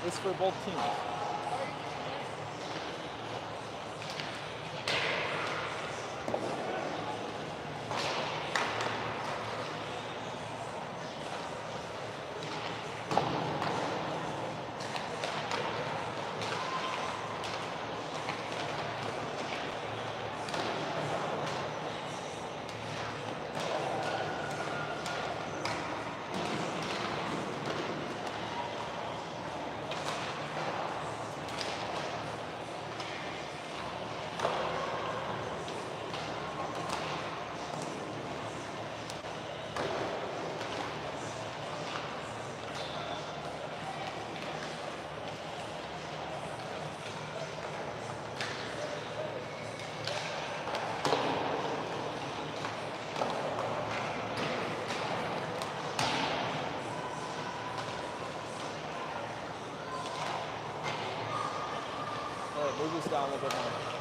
It's for both teams. Move this down a little bit more.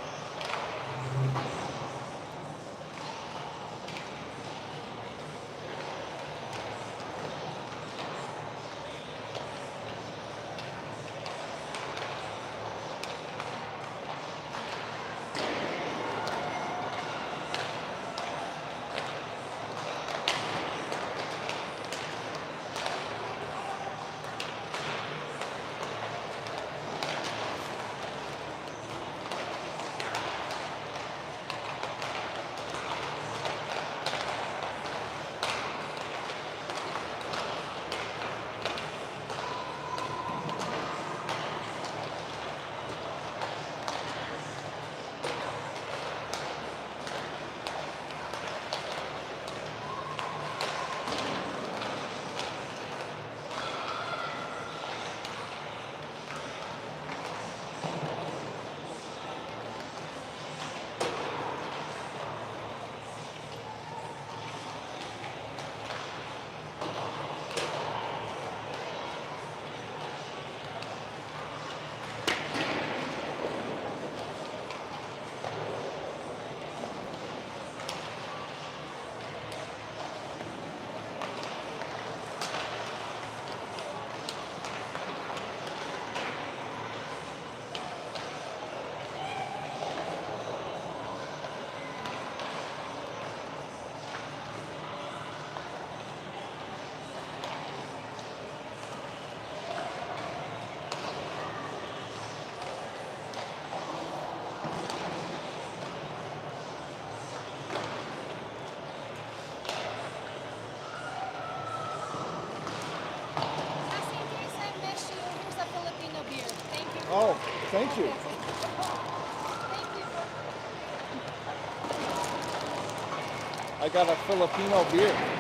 Oh, thank you. I got a Filipino beer.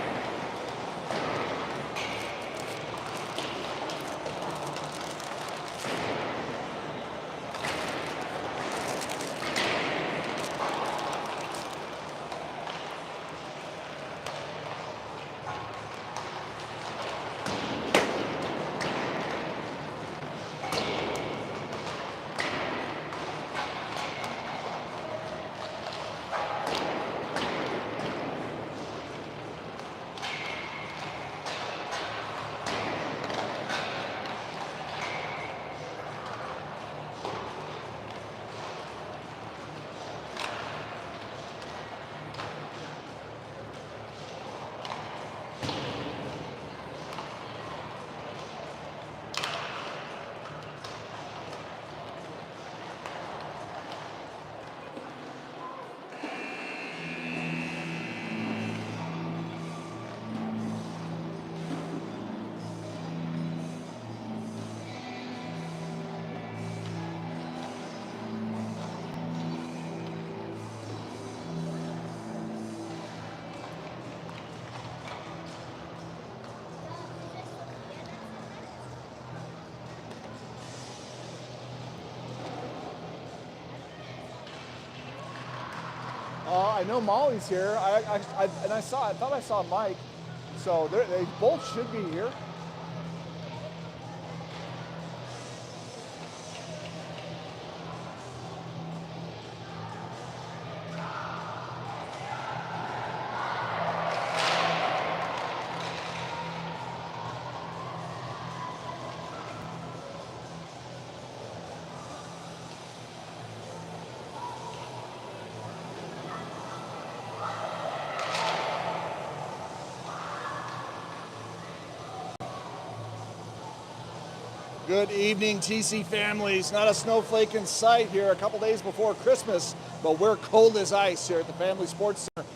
I know Molly's here. I thought I saw Mike. So they both should be here. Good evening, TC families. Not a snowflake in sight here a couple days before Christmas, but we're cold as ice here at the Family Sports Center.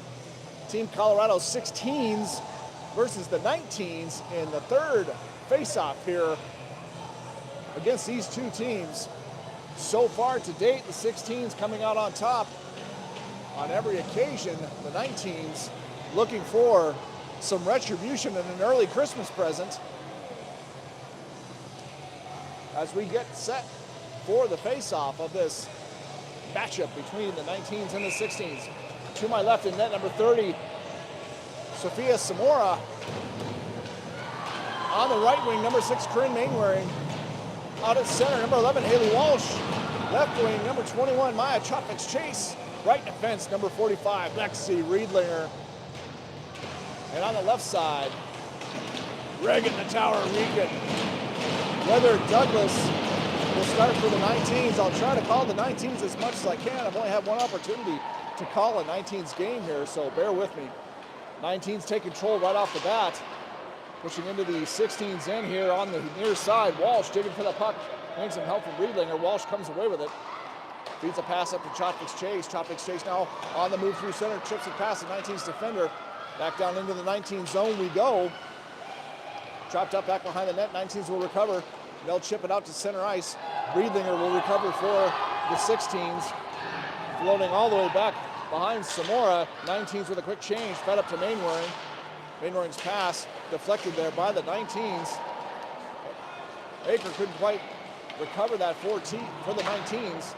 Team Colorado 16s versus the 19s in the third face-off here against these two teams. So far to date, the 16s coming out on top on every occasion. The 19s looking for some retribution and an early Christmas present as we get set for the face-off of this matchup between the 19s and the 16s. To my left in net, number 30, Sophia Samora. On the right wing, number 6, Corinne Mainwaring. Out at center, number 11, Haley Walsh. Left wing, number 21, Maya Chopix Chase. Right defense, number 45, Lexi Riedlinger. And on the left side, Reagan the Tower Regan. Whether Douglas will start for the 19s, I'll try to call the 19s as much as I can. I've only had one opportunity to call a 19s game here, so bear with me. 19s take control right off the bat. Pushing into the 16s in here on the near side. Walsh digging for the puck. Getting some help from Riedlinger. Walsh comes away with it. Feeds a pass up to Chopix Chase. Chopix Chase now on the move through center. Chips it past the 19s defender. Back down into the 19 zone we go. Dropped up back behind the net. 19s will recover. They'll chip it out to center ice. Riedlinger will recover for the 16s. Floating all the way back behind Samora. 19s with a quick change. Fed up to Mainwaring. Mainwaring's pass deflected there by the 19s. Aker couldn't quite recover that for the 19s.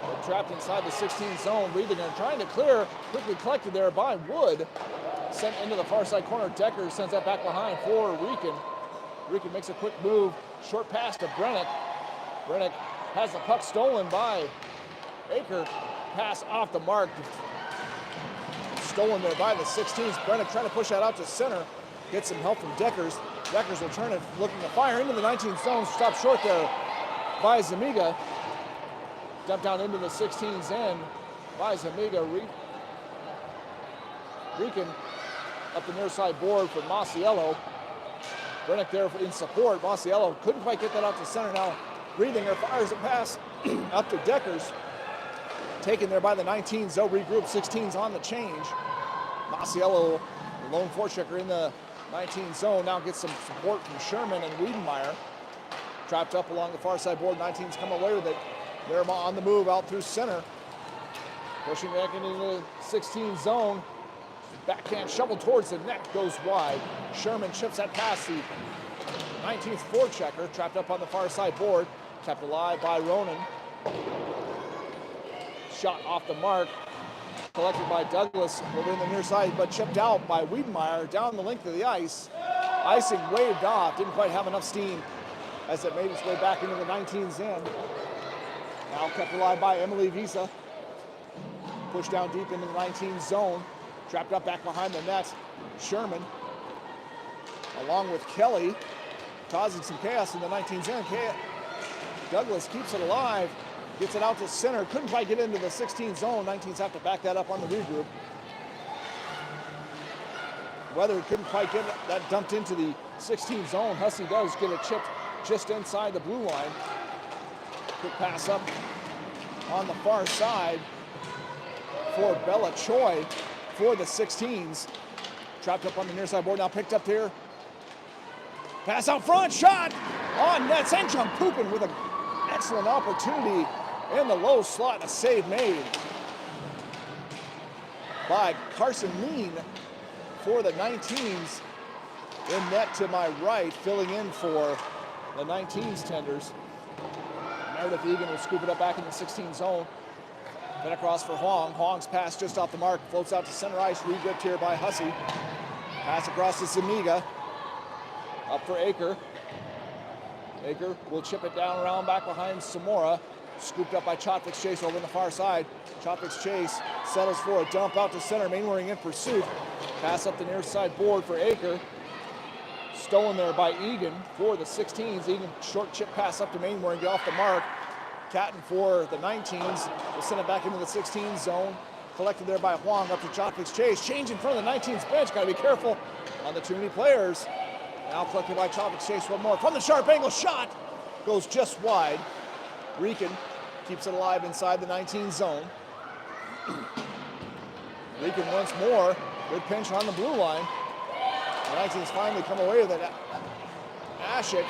They're trapped inside the 16 zone. Riedlinger trying to clear. Quickly collected there by Wood. Sent into the far side corner. Decker sends that back behind for Rieken. Rieken makes a quick move. Short pass to Brennick. Brennick has the puck stolen by Aker. Pass off the mark. Stolen there by the 16s. Brennick trying to push that out to center. Gets some help from Deckers. Deckers will turn it, looking to fire into the 19 zone. Stopped short there by Zamiga. Dumped down into the 16s end by Zamiga. Rieken up the near side board for Masiello. Brennick there in support. Masiello couldn't quite get that out to center. Now Riedlinger fires a pass up to Deckers. Taken there by the 19s. They'll regroup. 16s on the change. Masiello, the lone forechecker in the 19 zone, now gets some support from Sherman and Wiedenmeyer. Trapped up along the far side board. 19s come away with it. They're on the move out through center. Pushing back into the 16 zone. Backhand shovel towards the net, goes wide. Sherman chips that past the 19th forechecker. Trapped up on the far side board. Kept alive by Ronan. Shot off the mark. Collected by Douglas over in the near side, but chipped out by Wiedenmeyer down the length of the ice. Icing waved off. Didn't quite have enough steam as it made its way back into the 19's end. Now kept alive by Emily Visa. Pushed down deep into the 19 zone. Trapped up back behind the net. Sherman, along with Kelly, causing some chaos in the 19's end. Douglas keeps it alive. Gets it out to center. Couldn't quite get into the 16 zone. 19s have to back that up on the regroup. Weather couldn't quite get that dumped into the 16 zone. Hussey does get it chipped just inside the blue line. Quick pass up on the far side for Bella Choi for the 16s. Trapped up on the near side board. Now picked up here. Pass out front. Shot on net. St. John Poopin with an excellent opportunity in the low slot. A save made by Carson Lean for the 19s. In net to my right, filling in for the 19s tenders. Meredith Egan will scoop it up back in the 16 zone. Then across for Huang. Huang's pass just off the mark. Floats out to center ice. Regripped here by Hussey. Pass across to Zuniga. Up for Aker. Aker will chip it down around back behind Samora. Scooped up by Chotvik's Chase over on the far side. Chotvik's Chase settles for a dump out to center. Mainwaring in pursuit. Pass up the near side board for Aker. Stolen there by Egan for the 16s. Egan short chip pass up to Mainwaring, get off the mark. Catton for the 19s. Will send it back into the 16 zone. Collected there by Huang up to Chotvik's Chase. Change in front of the 19s bench. Got to be careful on the too many players. Now collected by Chotvik's Chase one more. From the sharp angle shot. Goes just wide. Rieken keeps it alive inside the 19 zone. Rieken once more. Good pinch on the blue line. The 19s finally come away with it. Ashik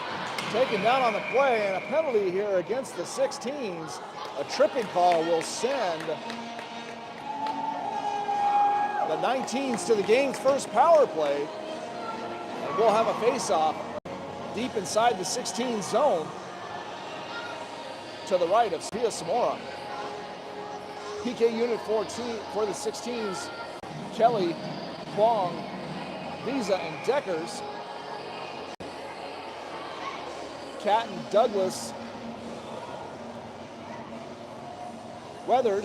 taken down on the play, and a penalty here against the 16s. A tripping call will send the 19s to the game's first power play. And we'll have a face-off deep inside the 16 zone to the right of Sophia Samora. PK unit 14 for the 16s, Kelly, Huang, Visa, and Deckers. Catton, Douglas, Weathered.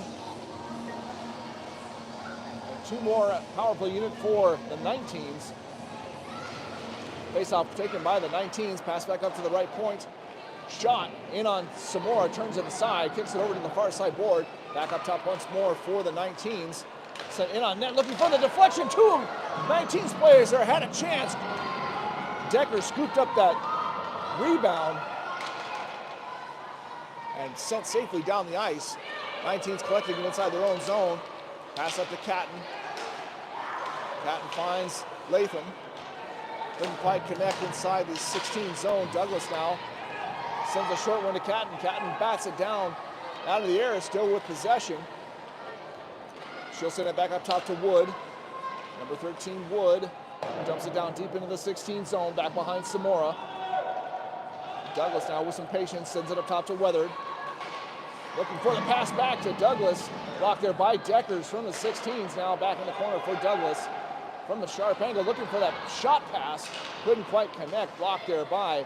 And two more power play unit for the 19s. Face-off taken by the 19s, pass back up to the right point. Shot in on Samora, turns it aside, kicks it over to the far side board. Back up top once more for the 19s. Sent in on net, looking for the deflection. Two 19s players there had a chance. Decker scooped up that rebound and sent safely down the ice. 19s collecting it inside their own zone. Pass up to Catton. Catton finds Latham. Couldn't quite connect inside the 16 zone. Douglas now sends a short one to Catton. Catton bats it down out of the air, still with possession. She'll send it back up top to Wood. Number 13, Wood. Dumps it down deep into the 16 zone, back behind Samora. Douglas now with some patience, sends it up top to Weathered. Looking for the pass back to Douglas. Blocked there by Deckers from the 16s, now back in the corner for Douglas. From the sharp angle, looking for that shot pass. Couldn't quite connect, blocked there by,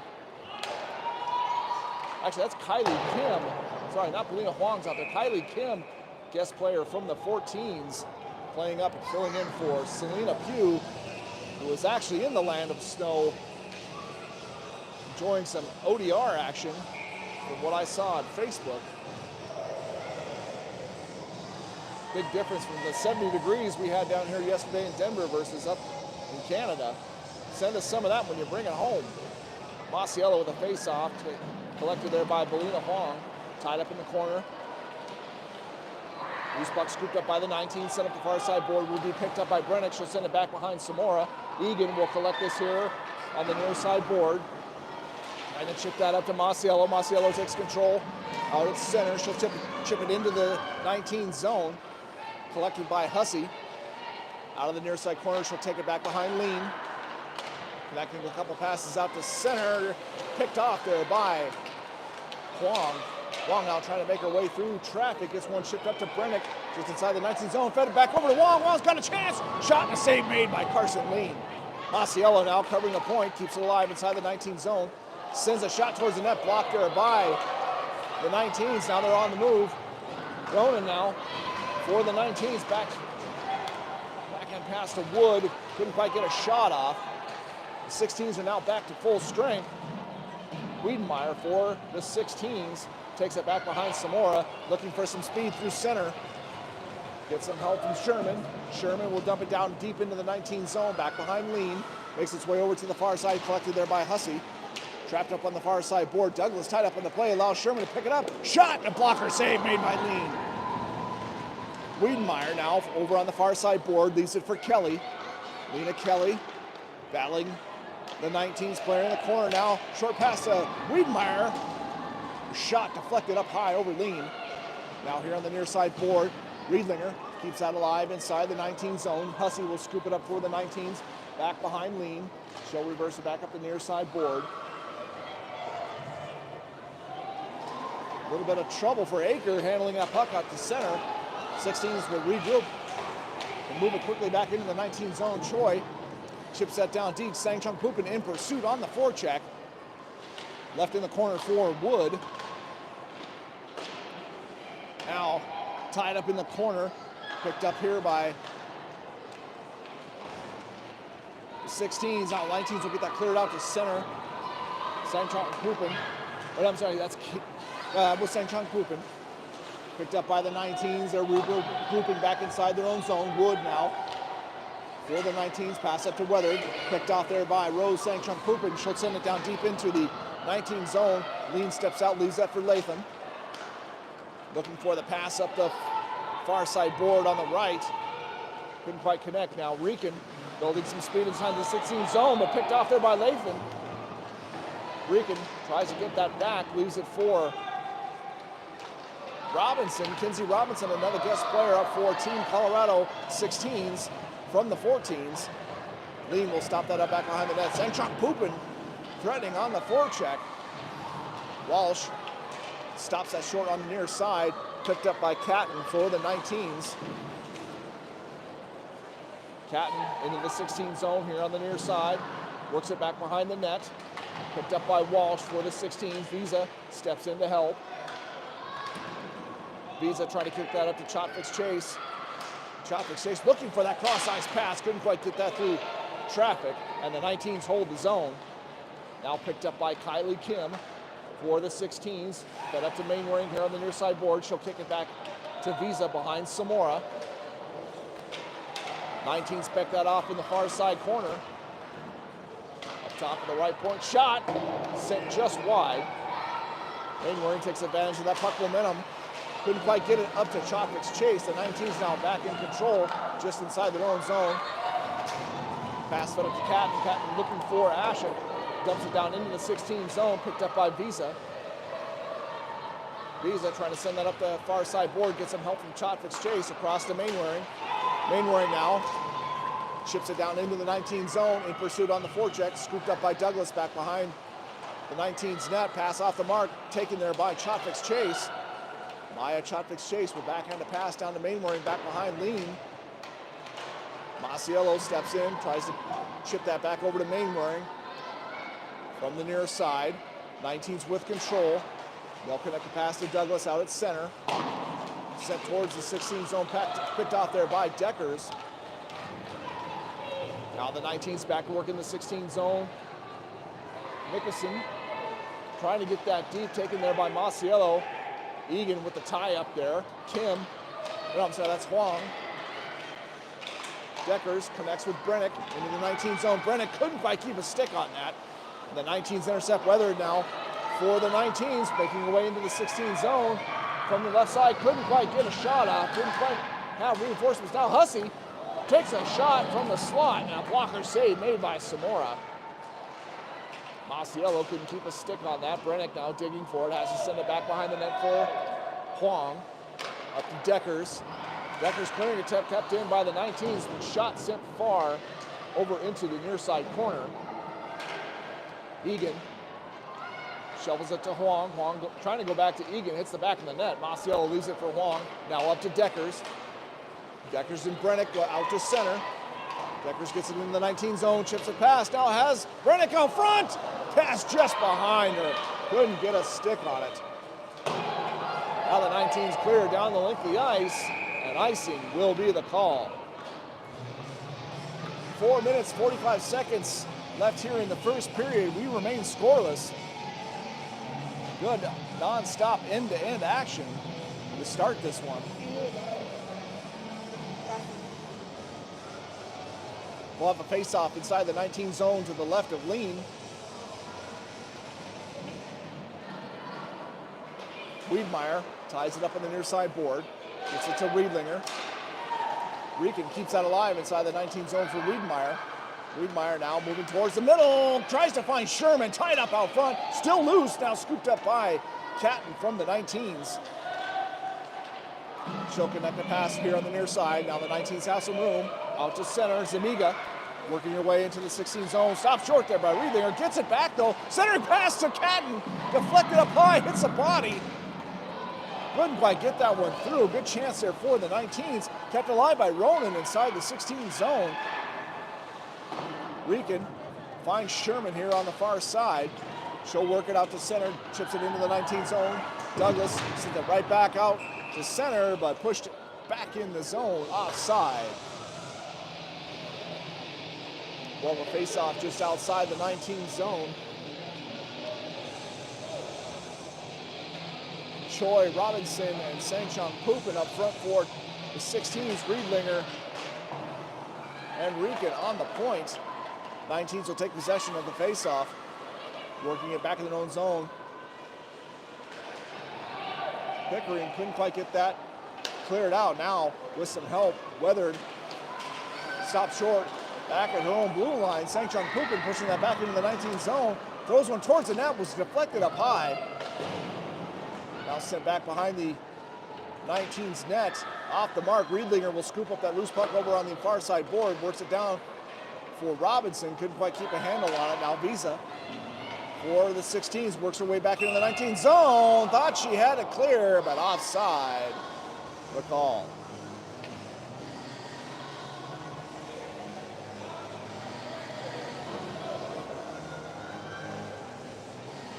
actually that's Kylie Kim. Sorry, not Belina Huang's out there. Kylie Kim, guest player from the 14s, playing up and filling in for Selena Pugh, who was actually in the land of snow, enjoying some ODR action from what I saw on Facebook. Big difference from the 70 degrees we had down here yesterday in Denver versus up in Canada. Send us some of that when you bring it home. Masiello with a face-off, collected there by Belina Huang, tied up in the corner. Loose puck scooped up by the 19, sent up the far side board, will be picked up by Brennick. She'll send it back behind Samora. Egan will collect this here on the near side board. And then chip that up to Masiello. Masiello takes control out at center. She'll chip it into the 19 zone. Collected by Hussey. Out of the near side corner, she'll take it back behind Lean. Connecting a couple passes out to center. Picked off there by Huang. Huang now trying to make her way through traffic. Gets one shipped up to Brennick. Just inside the 19 zone. Fed it back over to Huang. Huang's got a chance. Shot and a save made by Carson Lean. Masiello now covering the point. Keeps it alive inside the 19 zone. Sends a shot towards the net. Blocked there by the 19s. Now they're on the move. Ronan now for the 19s. Backhand pass to Wood. Couldn't quite get a shot off. The 16s are now back to full strength. Wiedenmeyer for the 16s. Takes it back behind Samora. Looking for some speed through center. Gets some help from Sherman. Sherman will dump it down deep into the 19 zone. Back behind Lean. Makes its way over to the far side. Collected there by Hussey. Trapped up on the far side board. Douglas tied up on the play. Allows Sherman to pick it up. Shot and a blocker save made by Lean. Wiedenmeyer now over on the far side board. Leaves it for Kelly. Lena Kelly battling the 19s player in the corner now. Short pass to Wiedenmeyer. Shot deflected up high over Lean. Now here on the near side board. Riedlinger keeps that alive inside the 19 zone. Hussey will scoop it up for the 19s. Back behind Lean. She'll reverse it back up the near side board. A little bit of trouble for Aker handling that puck out to center. 16s will regroup and move it quickly back into the 19 zone. Choi chips that down deep. Sang Chung Pupin in pursuit on the forecheck. Left in the corner for Wood. Now tied up in the corner. Picked up here by the 16s. Now 19s will get that cleared out to center. Sang Chung Pupin. But I'm sorry, that's was Sang Chung Pupin. Picked up by the 19s. They're regrouping back inside their own zone. Wood now for the 19s. Pass up to Weathered. Picked off there by Rose Sang Chung Pupin. She'll send it down deep into the 19 zone. Lean steps out, leaves that for Latham. Looking for the pass up the far side board on the right. Couldn't quite connect. Now Rican building some speed inside the 16 zone, but picked off there by Latham. Rican tries to get that back, leaves it for Robinson. Kinsey Robinson, another guest player up for Team Colorado 16s from the 14s. Lean will stop that up back behind the net. Sang Chung Pupin threatening on the forecheck. Walsh stops that short on the near side. Picked up by Catton for the 19s. Catton into the 16 zone here on the near side. Works it back behind the net. Picked up by Walsh for the 16s. Visa steps in to help. Visa trying to kick that up to Chotfix Chase. Chotfix Chase looking for that cross-ice pass. Couldn't quite get that through traffic. And the 19s hold the zone. Now picked up by Kylie Kim for the 16s. Fed up to Mainwaring here on the near side board. She'll kick it back to Visa behind Samora. 19s pick that off in the far side corner. Up top of the right point shot. Sent just wide. Mainwaring takes advantage of that puck momentum. Couldn't quite get it up to Chotfix Chase. The 19s now back in control just inside their own zone. Pass fed up to Catton. Catton looking for Ashen. Dumps it down into the 16 zone, picked up by Visa. Visa trying to send that up the far side board, get some help from Chotfix Chase across to Mainwaring. Mainwaring now chips it down into the 19 zone in pursuit on the forecheck, scooped up by Douglas back behind the 19's net. Pass off the mark, taken there by Chotfix Chase. Maya Chotfix Chase with backhand to pass down to Mainwaring, back behind Lean. Masiello steps in, tries to chip that back over to Mainwaring. From the near side, 19's with control. They'll connect the pass to Douglas out at center. Sent towards the 16 zone, picked off there by Deckers. Now the 19's back to work in the 16 zone. Nicholson trying to get that deep, taken there by Masiello. Egan with the tie up there. Kim, no, I'm sorry, that's Huang. Deckers connects with Brennick into the 19 zone. Brennick couldn't quite keep a stick on that. The 19s intercept Weathered now for the 19s, making their way into the 16 zone from the left side. Couldn't quite get a shot off, didn't quite have reinforcements. Now Hussey takes a shot from the slot, and a blocker save made by Samora. Masiello couldn't keep a stick on that. Brennick now digging for it, has to send it back behind the net for Huang. Up to Deckers. Deckers clearing attempt kept in by the 19s, but shot sent far over into the near side corner. Egan shovels it to Huang. Huang trying to go back to Egan, hits the back of the net. Masiello leaves it for Huang. Now up to Deckers. Deckers and Brennick go out to center. Deckers gets it in the 19 zone, chips it past. Now has Brennick out front. Pass just behind her. Couldn't get a stick on it. Now the 19's clear down the length of the ice, and icing will be the call. 4 minutes, 45 seconds left here in the first period. We remain scoreless. Good non-stop end-to-end action to start this one. We'll have a face-off inside the 19 zone to the left of Lean. Wiedmeyer ties it up on the near side board. Gets it to Riedlinger. Rieken keeps that alive inside the 19 zone for Wiedmeyer. Wiedmeyer now moving towards the middle. Tries to find Sherman, tied up out front. Still loose, now scooped up by Catton from the 19s. She'll connect the pass here on the near side. Now the 19s have some room. Out to center, Zamiga working her way into the 16 zone. Stopped short there by Riedlinger. Gets it back though. Centering pass to Catton. Deflected up high, hits the body. Couldn't quite get that one through. Good chance there for the 19s. Kept alive by Ronan inside the 16 zone. Rican finds Sherman here on the far side. She'll work it out to center, chips it into the 19 zone. Douglas sends it right back out to center, but pushed it back in the zone, offside. Well, a face-off just outside the 19 zone. Choi, Robinson, and Sang-Chong Pupin up front for the 16s. Riedlinger and Rican on the point. 19s will take possession of the face-off, working it back in their own zone. Pickering couldn't quite get that cleared out. Now, with some help, Weathered stopped short, back at her own blue line. Sang-Chong Pupin pushing that back into the 19 zone. Throws one towards the net, was deflected up high. Now sent back behind the 19's net. Off the mark, Riedlinger will scoop up that loose puck over on the far side board. Works it down for Robinson. Couldn't quite keep a handle on it. Now Visa for the 16s works her way back into the 19 zone. Thought she had it clear, but offside. The call.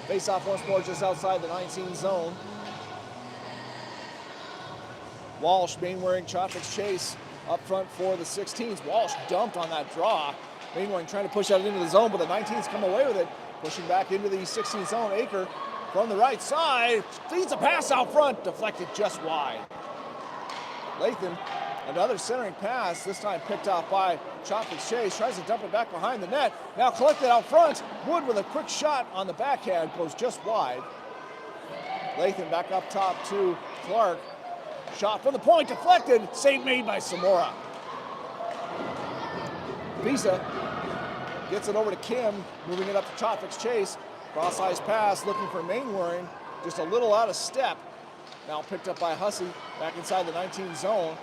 Face off once more just outside the 19 zone. Walsh, Mainwaring, Chopic's chase up front for the 16s. Walsh dumped on that draw. Mainwaring trying to push that into the zone, but the 19s come away with it. Pushing back into the 16 zone. Aker from the right side. Feeds a pass out front. Deflected just wide. Lathan, another centering pass. This time picked off by Chopic's chase. Tries to dump it back behind the net. Now collected out front. Wood with a quick shot on the backhand. Goes just wide. Lathan back up top to Clark. Shot from the point, deflected, save made by Samora. Visa gets it over to Kim, moving it up to Chopic's chase. Cross-ice pass, looking for Mainwaring, just a little out of step. Now picked up by Hussey, back inside the 19 zone.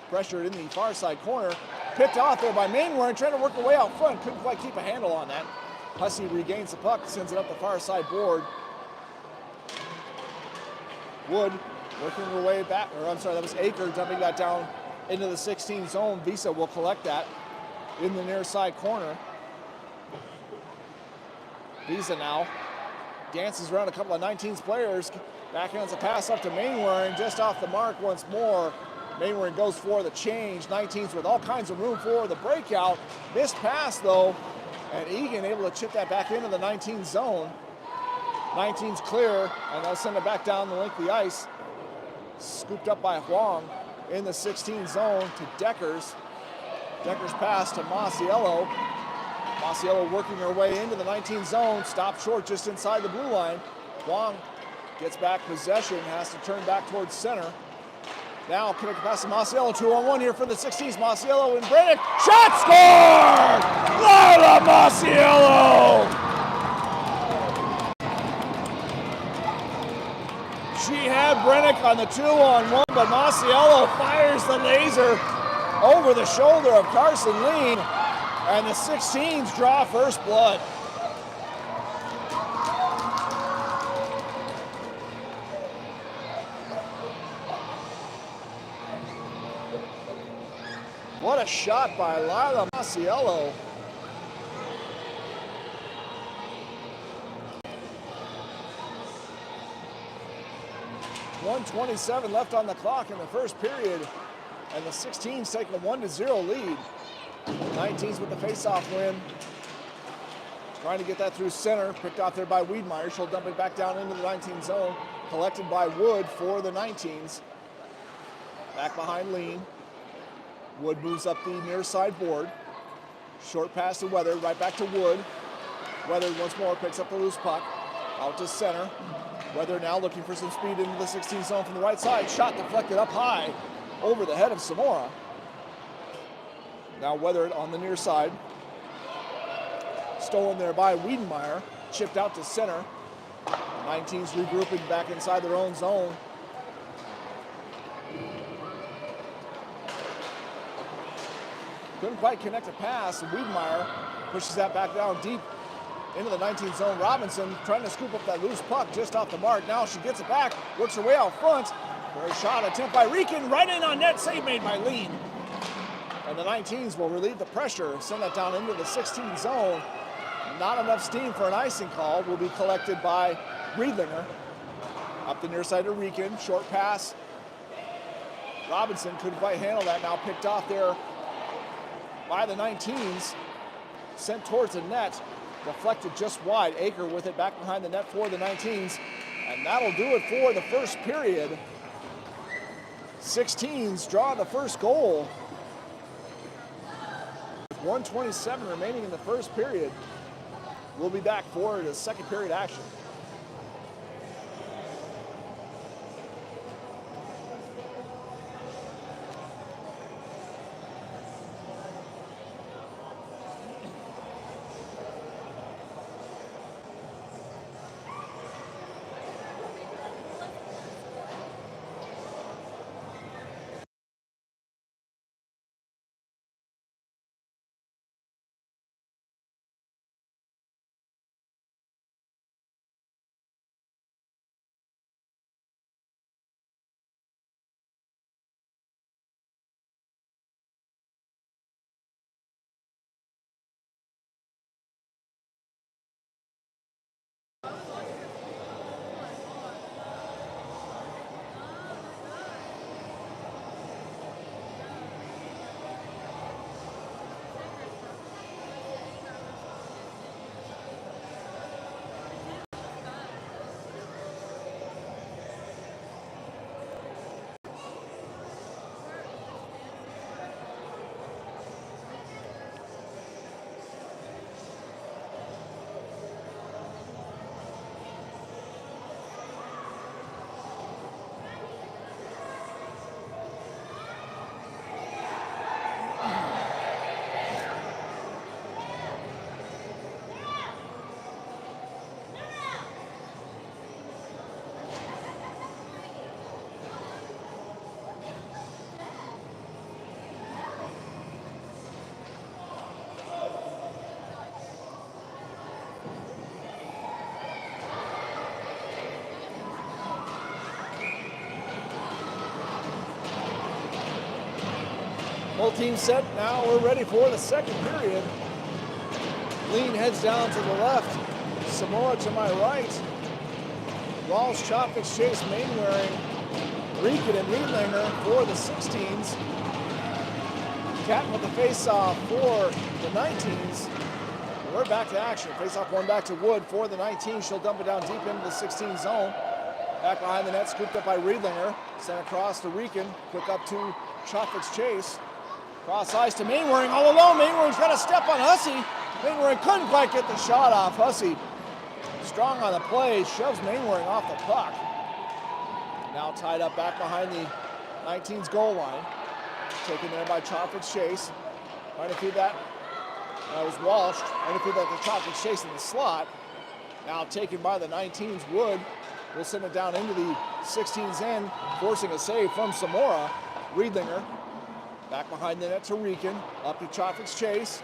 Pressured in the far side corner. Picked off there by Mainwaring, trying to work away out front. Couldn't quite keep a handle on that. Hussey regains the puck, sends it up the far side board. Wood working her way back, or I'm sorry, that was Aker dumping that down into the 16 zone. Visa will collect that in the near side corner. Visa now dances around a couple of 19's players. Backhands a pass up to Mainwaring, just off the mark once more. Mainwaring goes for the change. 19's with all kinds of room for the breakout. Missed pass though, and Egan able to chip that back into the 19 zone. 19's clear, and they'll send it back down the length of the ice. Scooped up by Huang in the 16 zone to Deckers. Deckers pass to Masiello. Masiello working her way into the 19 zone. Stopped short just inside the blue line. Huang gets back possession, has to turn back towards center. Now connected pass to Masiello, 2-on-1 here for the 16s. Masiello and Brennick. Shot scored! Lila Masiello! She had Brennick on the 2-on-1, but Masiello fires the laser over the shoulder of Carson Lean, and the 16s draw first blood. What a shot by Lila Masiello. .127 left on the clock in the first period, and the 16s taking a 1-0 lead. 19s with the face-off win. Trying to get that through center, picked out there by Wiedmeyer. She'll dump it back down into the 19 zone, collected by Wood for the 19s. Back behind Lean. Wood moves up the near side board. Short pass to Weather, right back to Wood. Weather once more picks up the loose puck, out to center. Weather now looking for some speed into the 16 zone from the right side. Shot deflected up high over the head of Samora. Now Weather on the near side. Stolen there by Wiedenmeyer. Chipped out to center. 19's regrouping back inside their own zone. Couldn't quite connect a pass. Wiedenmeyer pushes that back down deep into the 19 zone. Robinson trying to scoop up that loose puck just off the mark. Now she gets it back, works her way out front. For a shot attempt by Rican, right in on net, save made by Lean. And the 19s will relieve the pressure, send that down into the 16 zone. Not enough steam for an icing call, will be collected by Riedlinger. Up the near side to Rican, short pass. Robinson couldn't quite handle that, now picked off there by the 19s. Sent towards the net, deflected just wide. Aker with it back behind the net for the 19s. And that'll do it for the first period. 16s draw the first goal. 1:27 remaining in the first period. We'll be back for the second period action. Both teams set, now we're ready for the second period. Lean heads down to the left, Samoa to my right. Walsh, Chopix, Chase, Mainwaring, Rican, and Riedlinger for the 16s. Catton with the face-off for the 19s. We're back to action. Face-off one back to Wood for the 19s. She'll dump it down deep into the 16 zone. Back behind the net, scooped up by Riedlinger. Sent across to Rican, quick up to Chopix, Chase. Cross ice to Mainwaring, all alone. Mainwaring's got a step on Hussey. Mainwaring couldn't quite get the shot off. Hussey, strong on the play, shoves Mainwaring off the puck. Now tied up back behind the 19's goal line. Taken there by Chopix Chase. Trying to feed that. That was Walsh. Trying to feed that to Chopix Chase in the slot. Now taken by the 19's Wood. We'll send it down into the 16's end, forcing a save from Samora. Riedlinger. Back behind the net to Rican, up to Chopix Chase.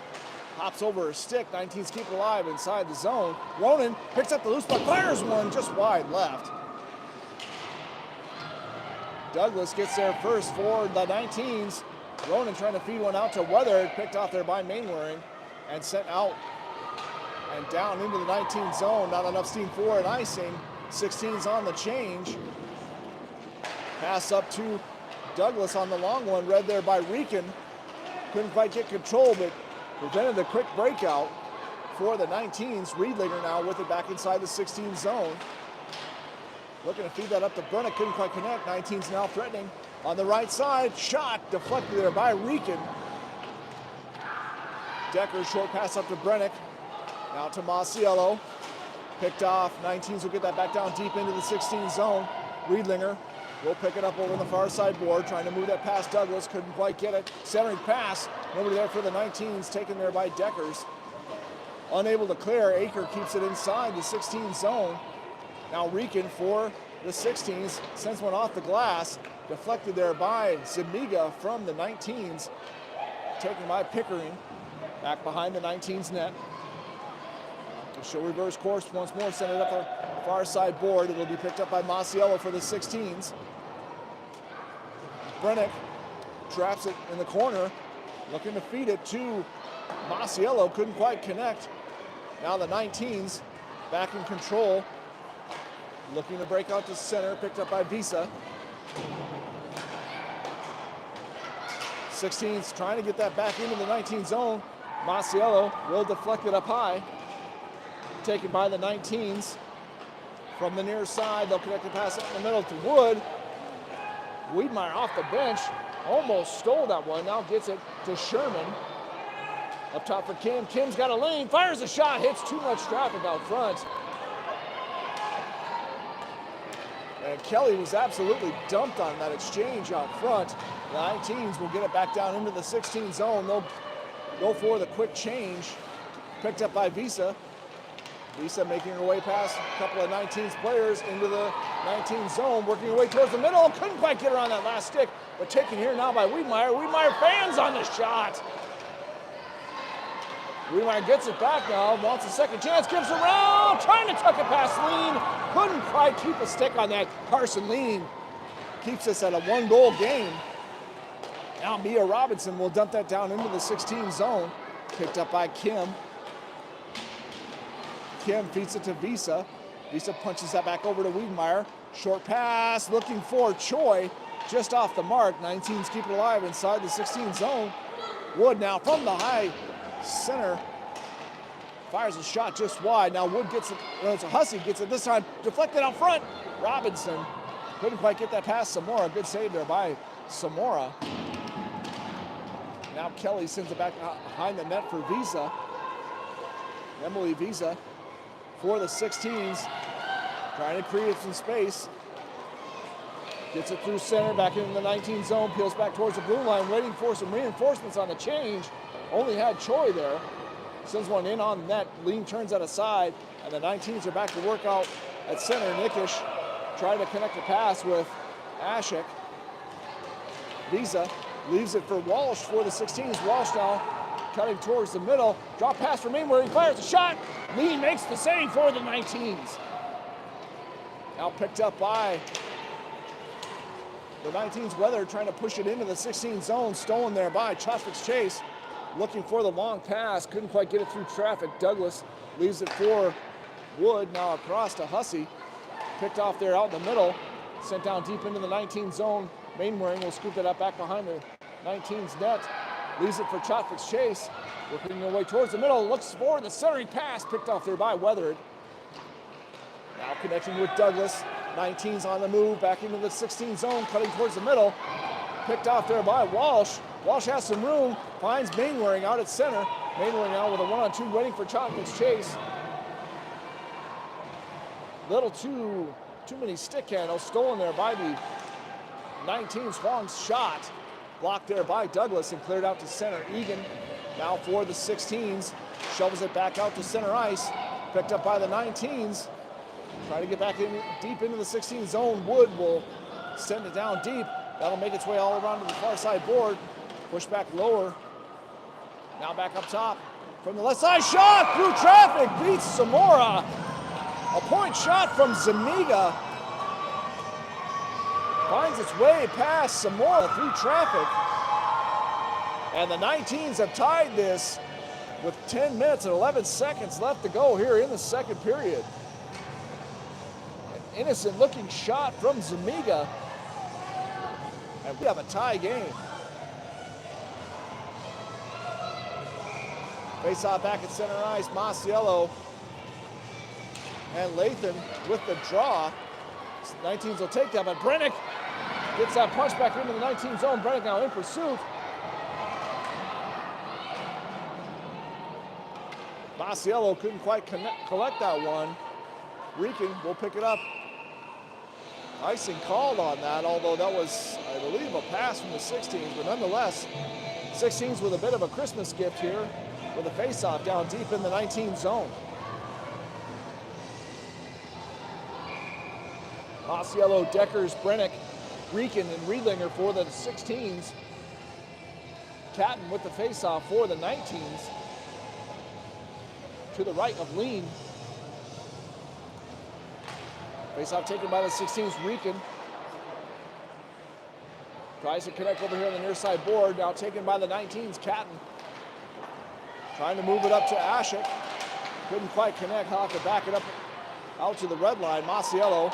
Hops over her stick, 19s keep it alive inside the zone. Ronan picks up the loose puck, fires one just wide left. Douglas gets there first for the 19s. Ronan trying to feed one out to Weather, picked off there by Mainwaring and sent out and down into the 19 zone. Not enough steam for an icing. 16's on the change. Pass up to Douglas on the long one, read there by Rican. Couldn't quite get control, but prevented the quick breakout for the 19s. Riedlinger now with it back inside the 16 zone. Looking to feed that up to Brennick, couldn't quite connect. 19's now threatening on the right side. Shot deflected there by Rican. Decker, short pass up to Brennick. Now to Masiello. Picked off. 19s will get that back down deep into the 16 zone. Riedlinger will pick it up over on the far side board, trying to move that past Douglas, couldn't quite get it. Centering pass, nobody there for the 19s, taken there by Deckers. Unable to clear, Aker keeps it inside the 16 zone. Now Rican for the 16s, sends one off the glass, deflected there by Zimiga from the 19s, taken by Pickering, back behind the 19s net. She'll reverse course once more, send it up the far side board. It'll be picked up by Masiello for the 16s. Brennick traps it in the corner, looking to feed it to Masiello, couldn't quite connect. Now the 19s back in control, looking to break out to center, picked up by Visa. 16s trying to get that back into the 19 zone. Masiello will deflect it up high. Taken by the 19s. From the near side, they'll connect the pass up in the middle to Wood. Wiedmeyer off the bench, almost stole that one, now gets it to Sherman. Up top for Kim, Kim's got a lane, fires a shot, hits too much traffic out front. And Kelly was absolutely dumped on that exchange out front. The 19s will get it back down into the 16 zone. They'll go for the quick change. Picked up by Visa. Visa making her way past a couple of 19s players into the 19 zone, working her way towards the middle. Couldn't quite get her on that last stick, but taken here now by Wiedmeyer. Wiedmeyer fans on the shot. Wiedmeyer gets it back now, wants a second chance, gives around, trying to tuck it past Lean. Couldn't quite keep a stick on that. Carson Lean keeps us at a 1-goal game. Now Mia Robinson will dump that down into the 16 zone. Picked up by Kim. Kim feeds it to Visa. Visa punches that back over to Wiedmeyer. Short pass, looking for Choi, just off the mark. 19s keep it alive inside the 16 zone. Wood now from the high center. Fires a shot just wide. Now Wood gets it, it's a Hussey, gets it this time, deflected out front. Robinson couldn't quite get that past Samora. Good save there by Samora. Now Kelly sends it back behind the net for Visa. Emily Visa for the 16s, trying to create some space. Gets it through center, back into the 19 zone, peels back towards the blue line, waiting for some reinforcements on the change. Only had Choi there. Sends one in on net, Lean turns that aside, and the 19s are back to work out at center. Nickish trying to connect the pass with Ashik. Visa leaves it for Walsh for the 16s. Walsh now cutting towards the middle. Drop pass from Main where he fires a shot. Lean makes the save for the 19s. Now picked up by the 19s. Weather trying to push it into the 16 zone. Stolen there by Chosvick's Chase. Looking for the long pass. Couldn't quite get it through traffic. Douglas leaves it for Wood. Now across to Hussey. Picked off there out in the middle. Sent down deep into the 19 zone. Mainwaring will scoop it up back behind the 19's net. Leaves it for Chotvick's Chase. Working their way towards the middle. Looks for the centering pass. Picked off there by Weathered. Now connecting with Douglas. 19's on the move. Back into the 16 zone. Cutting towards the middle. Picked off there by Walsh. Walsh has some room. Finds Mainwaring out at center. Mainwaring now with a 1-on-2 waiting for Chotvick's Chase. Little too many stick handles. Stolen there by the 19 Swang's shot. Blocked there by Douglas and cleared out to center. Egan now for the 16s. Shovels it back out to center ice. Picked up by the 19s. Trying to get back in deep into the 16 zone. Wood will send it down deep. That'll make its way all around to the far side board. Push back lower. Now back up top. From the left side, shot through traffic. Beats Samora. A point shot from Zuniga. Finds its way past Samora through traffic. And the 19s have tied this with 10 minutes and 11 seconds left to go here in the second period. An innocent looking shot from Zuniga. And we have a tie game. Face off back at center ice, Masiello and Lathan with the draw. 19s will take that, but Brennick gets that punch back into the 19 zone. Brennick now in pursuit. Masiello couldn't quite collect that one. Rican will pick it up. Icing called on that, although that was, I believe, a pass from the 16s, but nonetheless, 16s with a bit of a Christmas gift here with a face-off down deep in the 19 zone. Masiello, Deckers, Brennick, Rican, and Riedlinger for the 16s. Catton with the face-off for the 19s. To the right of Lean. Face-off taken by the 16s, Rican. Tries to connect over here on the near side board. Now taken by the 19s, Catton. Trying to move it up to Ashik. Couldn't quite connect. He'll have to back it up out to the red line. Masiello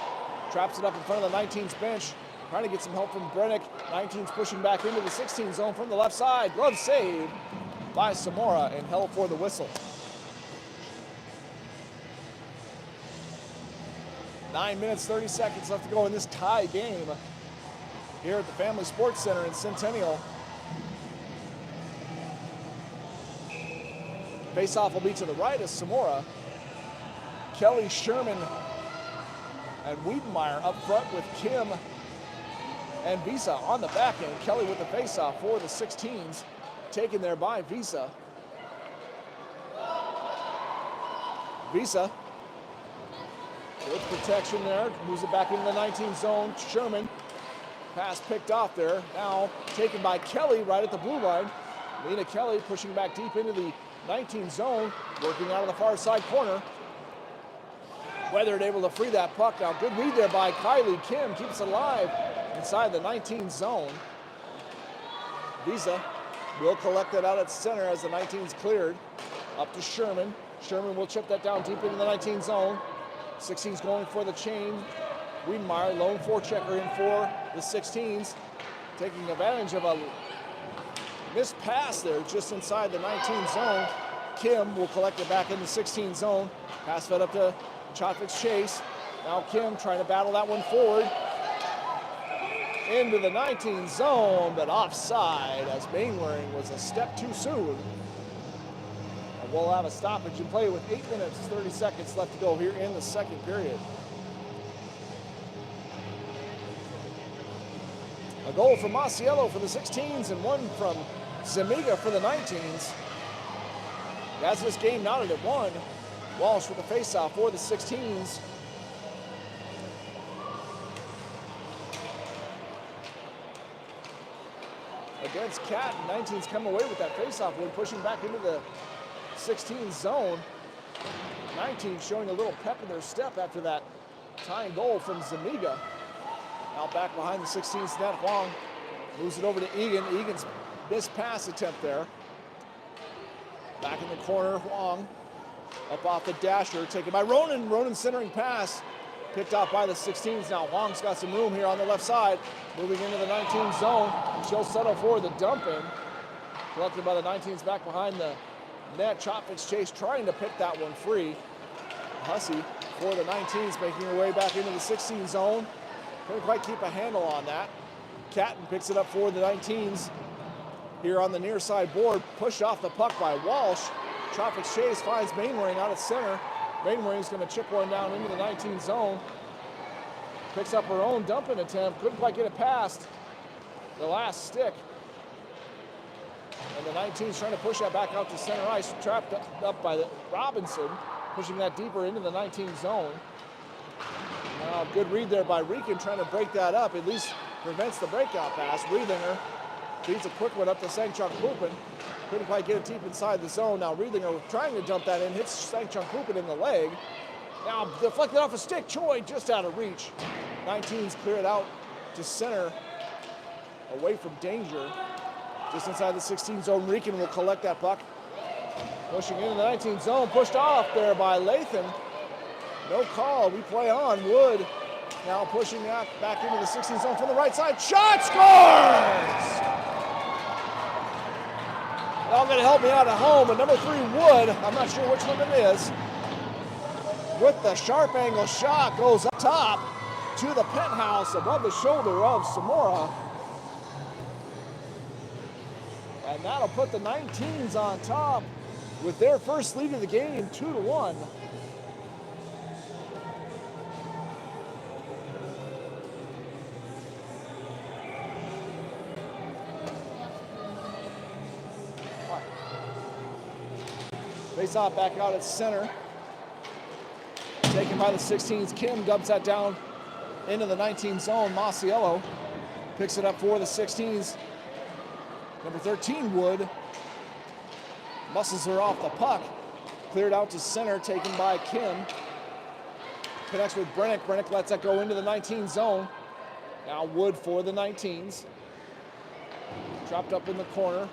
traps it up in front of the 19's bench. Trying to get some help from Brennick. 19's pushing back into the 16 zone from the left side. Glove saved by Samora and held for the whistle. 9 minutes, 30 seconds left to go in this tie game here at the Family Sports Center in Centennial. Face-off will be to the right of Samora. Kelly, Sherman, and Wiedenmeyer up front with Kim and Visa on the back end. Kelly with the face-off for the 16s, taken there by Visa. Visa with protection there, moves it back into the 19 zone. Sherman, pass picked off there. Now taken by Kelly right at the blue line. Lena Kelly pushing back deep into the 19 zone, working out of the far side corner. Weathered able to free that puck. Now good read there by Kylie. Kim keeps it alive inside the 19 zone. Visa will collect it out at center as the 19's cleared. Up to Sherman. Sherman will chip that down deep into the 19 zone. 16's going for the chain. Wiedenmeyer, lone forechecker in for the 16s. Taking advantage of a missed pass there just inside the 19 zone. Kim will collect it back in the 16 zone. Pass fed up to Chotvik's Chase. Now Kim trying to battle that one forward. Into the 19 zone, but offside as Mainwaring was a step too soon. And we'll have a stoppage in play with 8 minutes, 30 seconds left to go here in the second period. A goal from Masiello for the 16s and one from Zamiga for the 19s. As this game knotted at 1, Walsh with the faceoff for the 16s. Against Cat, 19's come away with that faceoff when pushing back into the 16 zone. 19 showing a little pep in their step after that tying goal from Zamiga. Now back behind the 16th net, Huang moves it over to Egan. Egan's missed pass attempt there. Back in the corner, Huang up off the dasher, taken by Ronan. Ronan centering pass, picked off by the 16s. Now Huang's got some room here on the left side, moving into the 19 zone. She'll settle for the dump in. Collected by the 19s back behind the net. Chotvik's Chase trying to pick that one free. Hussey for the 19s making her way back into the 16 zone. Couldn't quite keep a handle on that. Catton picks it up for the 19s. Here on the near side board, pushed off the puck by Walsh. Chotvik's Chase finds Mainwaring out at center. Mainwaring's going to chip one down into the 19 zone. Picks up her own dumping attempt. Couldn't quite get it past the last stick. And the 19's trying to push that back out to center ice. Trapped up by the Robinson, pushing that deeper into the 19 zone. Now, good read there by Rieken, trying to break that up. At least prevents the breakout pass. Riedlinger feeds a quick one up to Sangchuk Pupin. Couldn't quite get it deep inside the zone. Now Riedlinger trying to dump that in, hits Sangchuk Pupin in the leg. Now deflected off a stick. Choi just out of reach. 19's cleared out to center, away from danger. Just inside the 16 zone, Rieken will collect that puck. Pushing into the 19 zone, pushed off there by Lathan. No call, we play on. Wood now pushing that back into the 16 zone from the right side. Shot, scores! Y'all gonna help me out at home, but number 3, Wood, I'm not sure which one it is, with the sharp angle shot, goes up top to the penthouse above the shoulder of Samora. And that'll put the 19s on top with their first lead of the game, 2-1. Face off back out at center. Taken by the 16s. Kim dubs that down into the 19 zone. Masiello picks it up for the 16s. Number 13, Wood, muscles her off the puck. Cleared out to center, taken by Kim. Connects with Brennick. Brennick lets that go into the 19 zone. Now Wood for the 19s. Dropped up in the corner.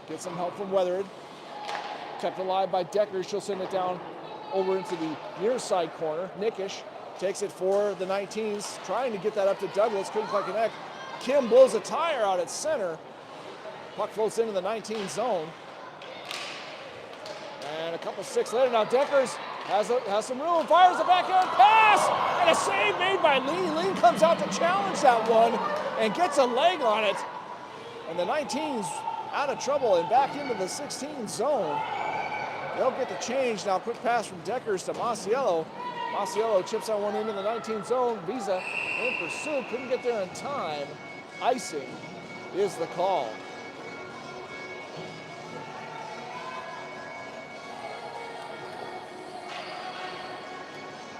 Get some help from Weathered. Kept alive by Decker. She'll send it down over into the near side corner. Nickish takes it for the 19s, trying to get that up to Douglas. Couldn't quite connect. Kim blows a tire out at center. Puck floats into the 19 zone. And a couple sticks later, now Deckers has some room, fires the backhand pass, and a save made by Lean. Lean comes out to challenge that one and gets a leg on it. And the 19's out of trouble and back into the 16 zone. They'll get the change now. Quick pass from Deckers to Masiello. Masiello chips that one into the 19 zone. Visa in pursuit, couldn't get there in time. Icing is the call.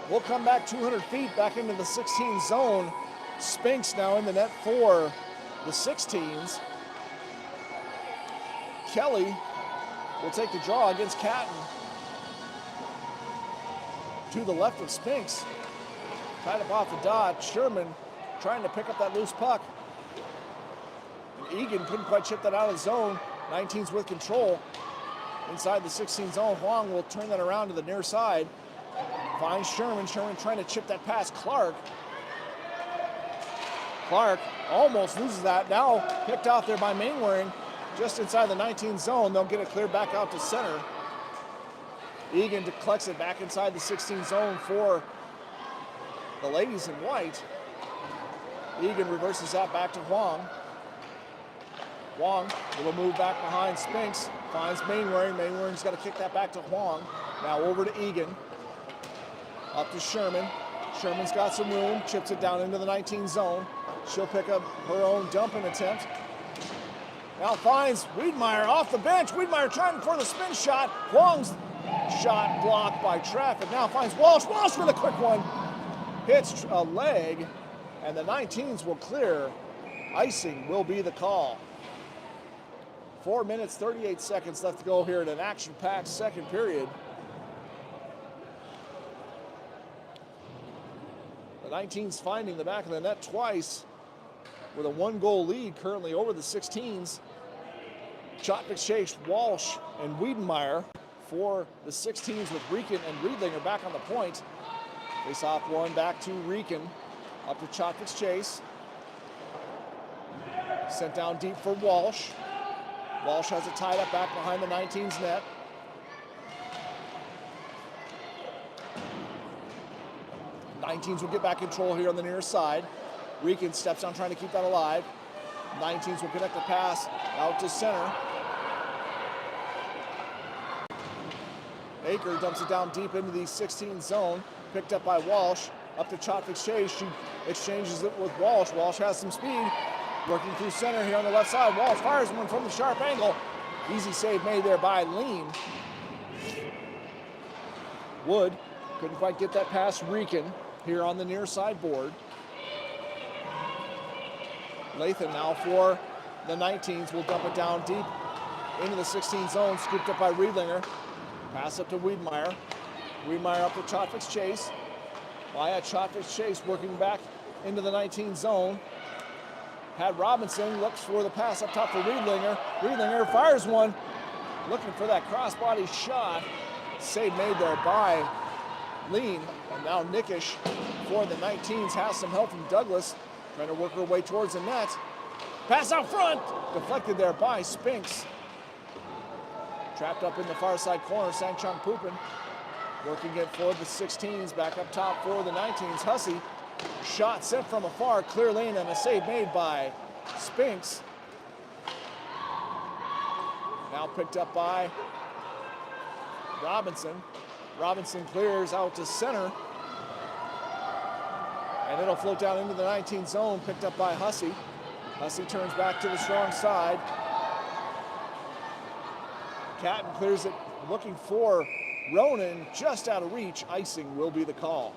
We'll come back 200 feet back into the 16 zone. Spinks now in the net for the 16s. Kelly will take the draw against Catton. To the left of Spinks. Tied up off the dot. Sherman trying to pick up that loose puck. And Egan couldn't quite chip that out of the zone. 19's with control. Inside the 16 zone, Huang will turn that around to the near side. Finds Sherman. Sherman trying to chip that past Clark. Clark almost loses that. Now picked off there by Mainwaring. Just inside the 19 zone. They'll get it cleared back out to center. Egan collects it back inside the 16 zone for the ladies in white. Egan reverses that back to Huang. Huang, little move back behind Spinks. Finds Mainwaring. Mainwaring's got to kick that back to Huang. Now over to Egan. Up to Sherman. Sherman's got some room. Chips it down into the 19 zone. She'll pick up her own dumping attempt. Now finds Wiedmeyer off the bench. Wiedmeyer trying for the spin shot. Huang's shot blocked by traffic. Now finds Walsh. Walsh with a quick one. Hits a leg, and the 19s will clear. Icing will be the call. 4 minutes, 38 seconds left to go here in an action-packed second period. The 19s finding the back of the net twice with a 1-goal lead currently over the 16s. Chotnick Chase, Walsh, and Wiedenmeyer for the 16s with Rieken and Riedlinger back on the point. Face off one back to Rieken, up to Chotnick Chase. Sent down deep for Walsh. Walsh has it tied up back behind the 19's net. Nineteens will get back control here on the near side. Rieken steps down trying to keep that alive. 19s will connect the pass out to center. Aker dumps it down deep into the 16 zone. Picked up by Walsh. Up to Chotnick Chase. She exchanges it with Walsh. Walsh has some speed. Working through center here on the left side. Walsh fires one from the sharp angle. Easy save made there by Lean. Wood couldn't quite get that past Rieken here on the near side board. Lathan now for the 19s will dump it down deep into the 16 zone. Scooped up by Riedlinger. Pass up to Wiedmeyer. Wiedmeyer up to Chotnick Chase. Via Chotnick Chase working back into the 19 zone. Had Robinson, looks for the pass up top for Riedlinger. Riedlinger fires one, looking for that crossbody shot. Save made there by Lean. And now Nickish for the 19s has some help from Douglas, trying to work her way towards the net. Pass out front, deflected there by Spinks. Trapped up in the far side corner, Sangchong Pupin. Working it for the 16s, back up top for the 19s. Hussey, shot sent from afar, clear lane, and a save made by Spinks. Now picked up by Robinson. Robinson clears out to center. And it'll float down into the 19 zone, picked up by Hussey. Hussey turns back to the strong side. Catton clears it, looking for Ronan, just out of reach. Icing will be the call.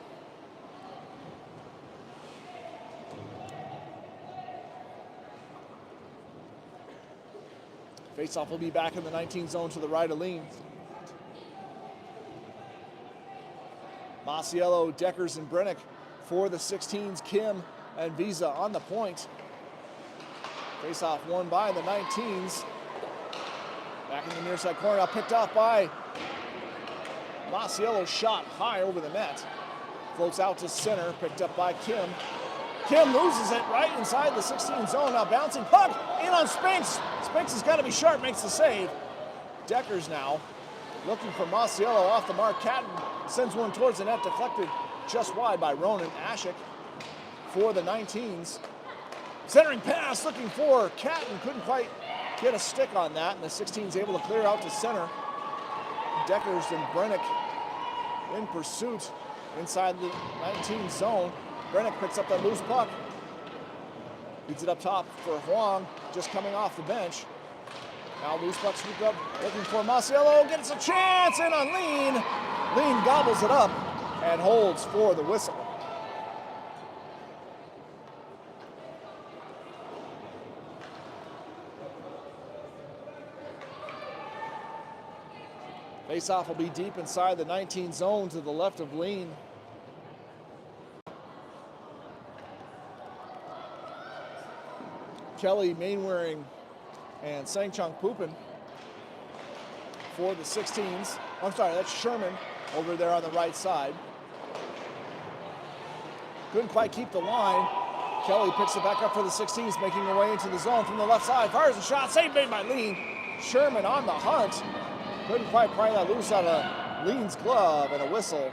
Faceoff will be back in the 19 zone to the right of Lean. Masiello, Deckers, and Brennick for the 16s. Kim and Visa on the point. Face-off won by the 19s. Back in the near side corner, now picked off by Masiello, shot high over the net. Floats out to center, picked up by Kim. Kim loses it right inside the 16 zone. Now bouncing puck in on Spinks. Spinks has got to be sharp, makes the save. Deckers now looking for Masiello off the mark. Catton sends one towards the net, deflected just wide by Ronan Ashik for the 19s. Centering pass looking for Catton, couldn't quite get a stick on that, and the 16's able to clear out to center. Deckers and Brennick in pursuit inside the 19 zone. Brennick picks up that loose puck. Feeds it up top for Huang, just coming off the bench. Now loose puck scooped up, looking for Masiello, gets a chance in on Lean. Lean gobbles it up and holds for the whistle. Faceoff will be deep inside the 19 zone to the left of Lean. Kelly, Mainwaring, and Sangchung Pupin for the 16s. I'm sorry, that's Sherman over there on the right side. Couldn't quite keep the line. Kelly picks it back up for the 16s, making her way into the zone from the left side. Fires a shot, save made by Lean. Sherman on the hunt. Couldn't quite pry that loose out of Lean's glove, and a whistle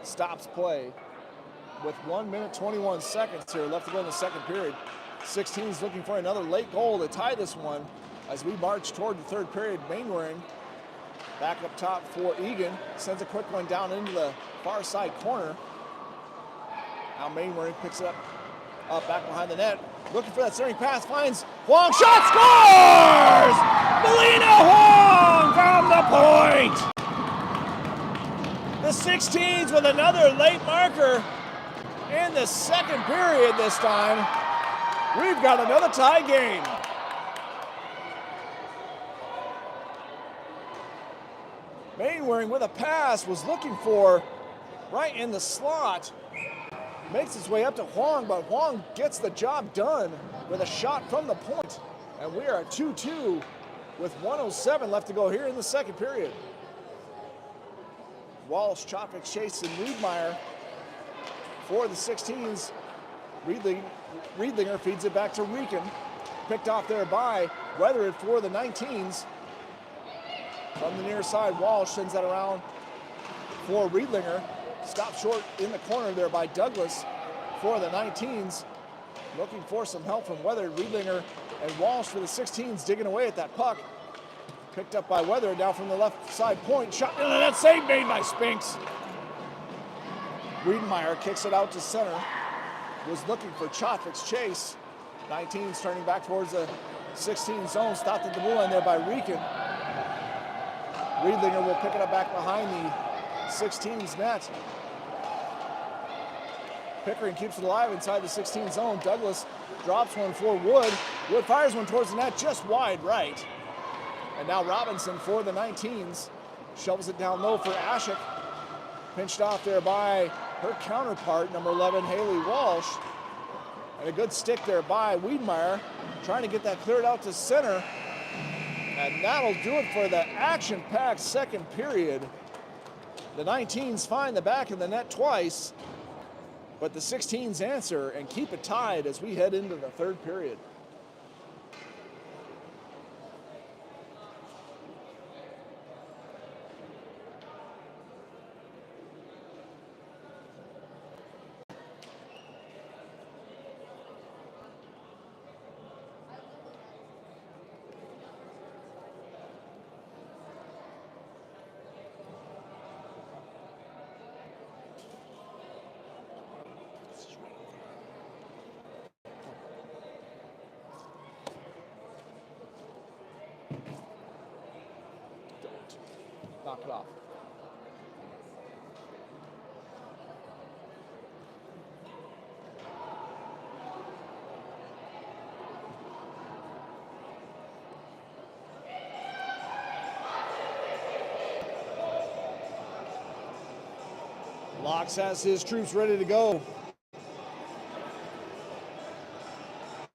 stops play with 1 minute 21 seconds here left to go in the second period. 16's looking for another late goal to tie this one as we march toward the third period. Mainwaring back up top for Egan, sends a quick one down into the far side corner. Now Mainwaring picks it up back behind the net, looking for that centering pass, finds Huang, shot, scores! Melina Huang found the point! The 16s with another late marker in the second period this time. We've got another tie game. Mainwaring with a pass was looking for right in the slot. Makes its way up to Huang, but Huang gets the job done with a shot from the point. And we are at 2-2 with 1:07 left to go here in the second period. Walsh, Chopik, Chase, and Riedmeyer for the 16s. Riedlinger feeds it back to Rieken. Picked off there by Weathered for the 19s. From the near side, Walsh sends that around for Riedlinger. Stopped short in the corner there by Douglas for the 19s. Looking for some help from Weathered. Riedlinger and Walsh for the 16s digging away at that puck. Picked up by Weathered down from the left side point. Shot into the net, save made by Spinks. Wiedenmeyer kicks it out to center. Was looking for Chotvik's chase. 19's turning back towards the 16 zone. Stopped at the blue line there by Rieken. Riedlinger will pick it up back behind the 16's net. Pickering keeps it alive inside the 16 zone. Douglas drops one for Wood. Wood fires one towards the net, just wide right. And now Robinson for the 19s. Shovels it down low for Ashik. Pinched off there by her counterpart, number 11, Haley Walsh. And a good stick there by Wiedmeyer, trying to get that cleared out to center. And that'll do it for the action-packed second period. The 19s find the back of the net twice, but the 16s answer and keep it tied as we head into the third period. Knock it off. Locks has his troops ready to go.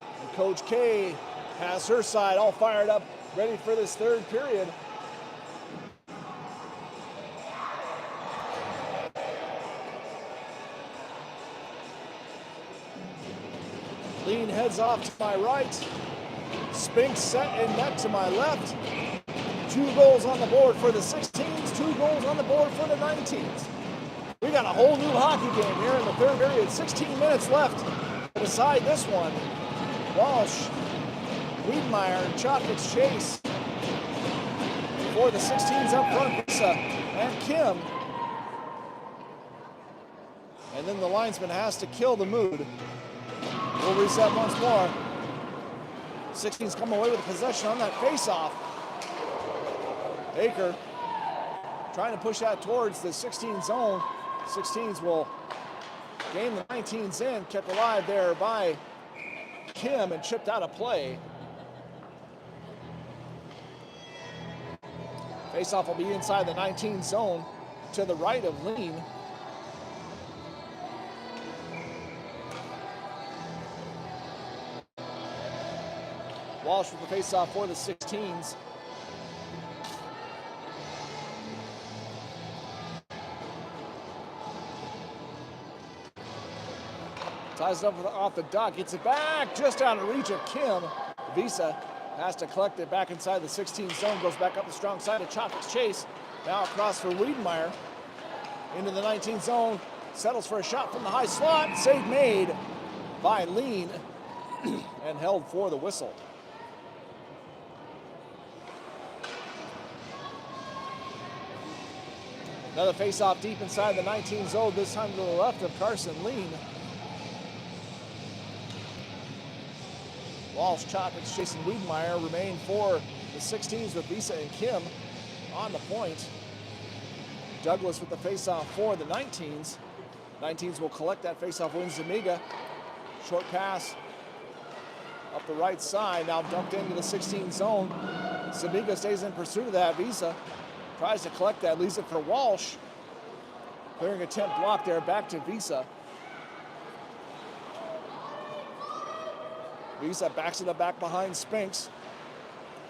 And Coach K has her side all fired up, ready for this third period. Lean heads off to my right. Spinks set in net to my left. 2 goals on the board for the 16s, 2 goals on the board for the 19s. We got a whole new hockey game here in the third period. 16 minutes left to decide this one. Walsh, Wiedemeyer, Chotnick's chase for the 16s up front, Visa and Kim. And then the linesman has to kill the mood. We'll reset once more. 16s come away with possession on that face-off. Aker trying to push that towards the 16 zone. 16s will gain the 19s in, kept alive there by Kim and chipped out of play. Face-off will be inside the 19 zone to the right of Lean. Walsh with the face-off for the 16s. Ties it up off the dot, gets it back, just out of reach of Kim. Visa has to collect it back inside the 16 zone, goes back up the strong side of Chotnick's chase. Now across for Wiedemeyer. Into the 19 zone, settles for a shot from the high slot. Save made by Lean and held for the whistle. Another face-off deep inside the 19 zone, this time to the left of Carson Lean. Walsh, Chotnick's chasing Wiedemeyer remain for the 16s with Visa and Kim on the point. Douglas with the face-off for the 19s. 19s will collect that face-off, wins Zuniga. Short pass up the right side, now dumped into the 16 zone. Zuniga stays in pursuit of that. Visa tries to collect that, leaves it for Walsh. Clearing attempt blocked there, back to Visa. Visa backs it back behind Spinks.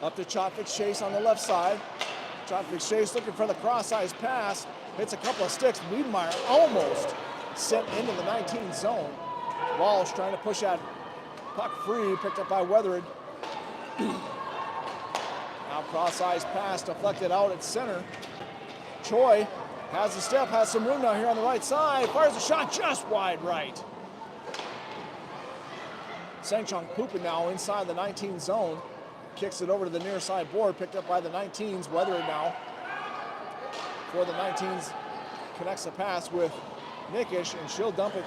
Up to Chotnick's chase on the left side. Chotnick's chase looking for the cross-ice pass. Hits a couple of sticks. Wiedemeyer almost sent into the 19 zone. Walsh trying to push that puck free, picked up by Weathered. Now cross-ice pass deflected out at center. Choi has the step, has some room now here on the right side. Fires a shot just wide right. Sangchong Pupin now inside the 19 zone. Kicks it over to the near side board, picked up by the 19s. Weathered now for the 19s. Connects the pass with Nickish, and she'll dump it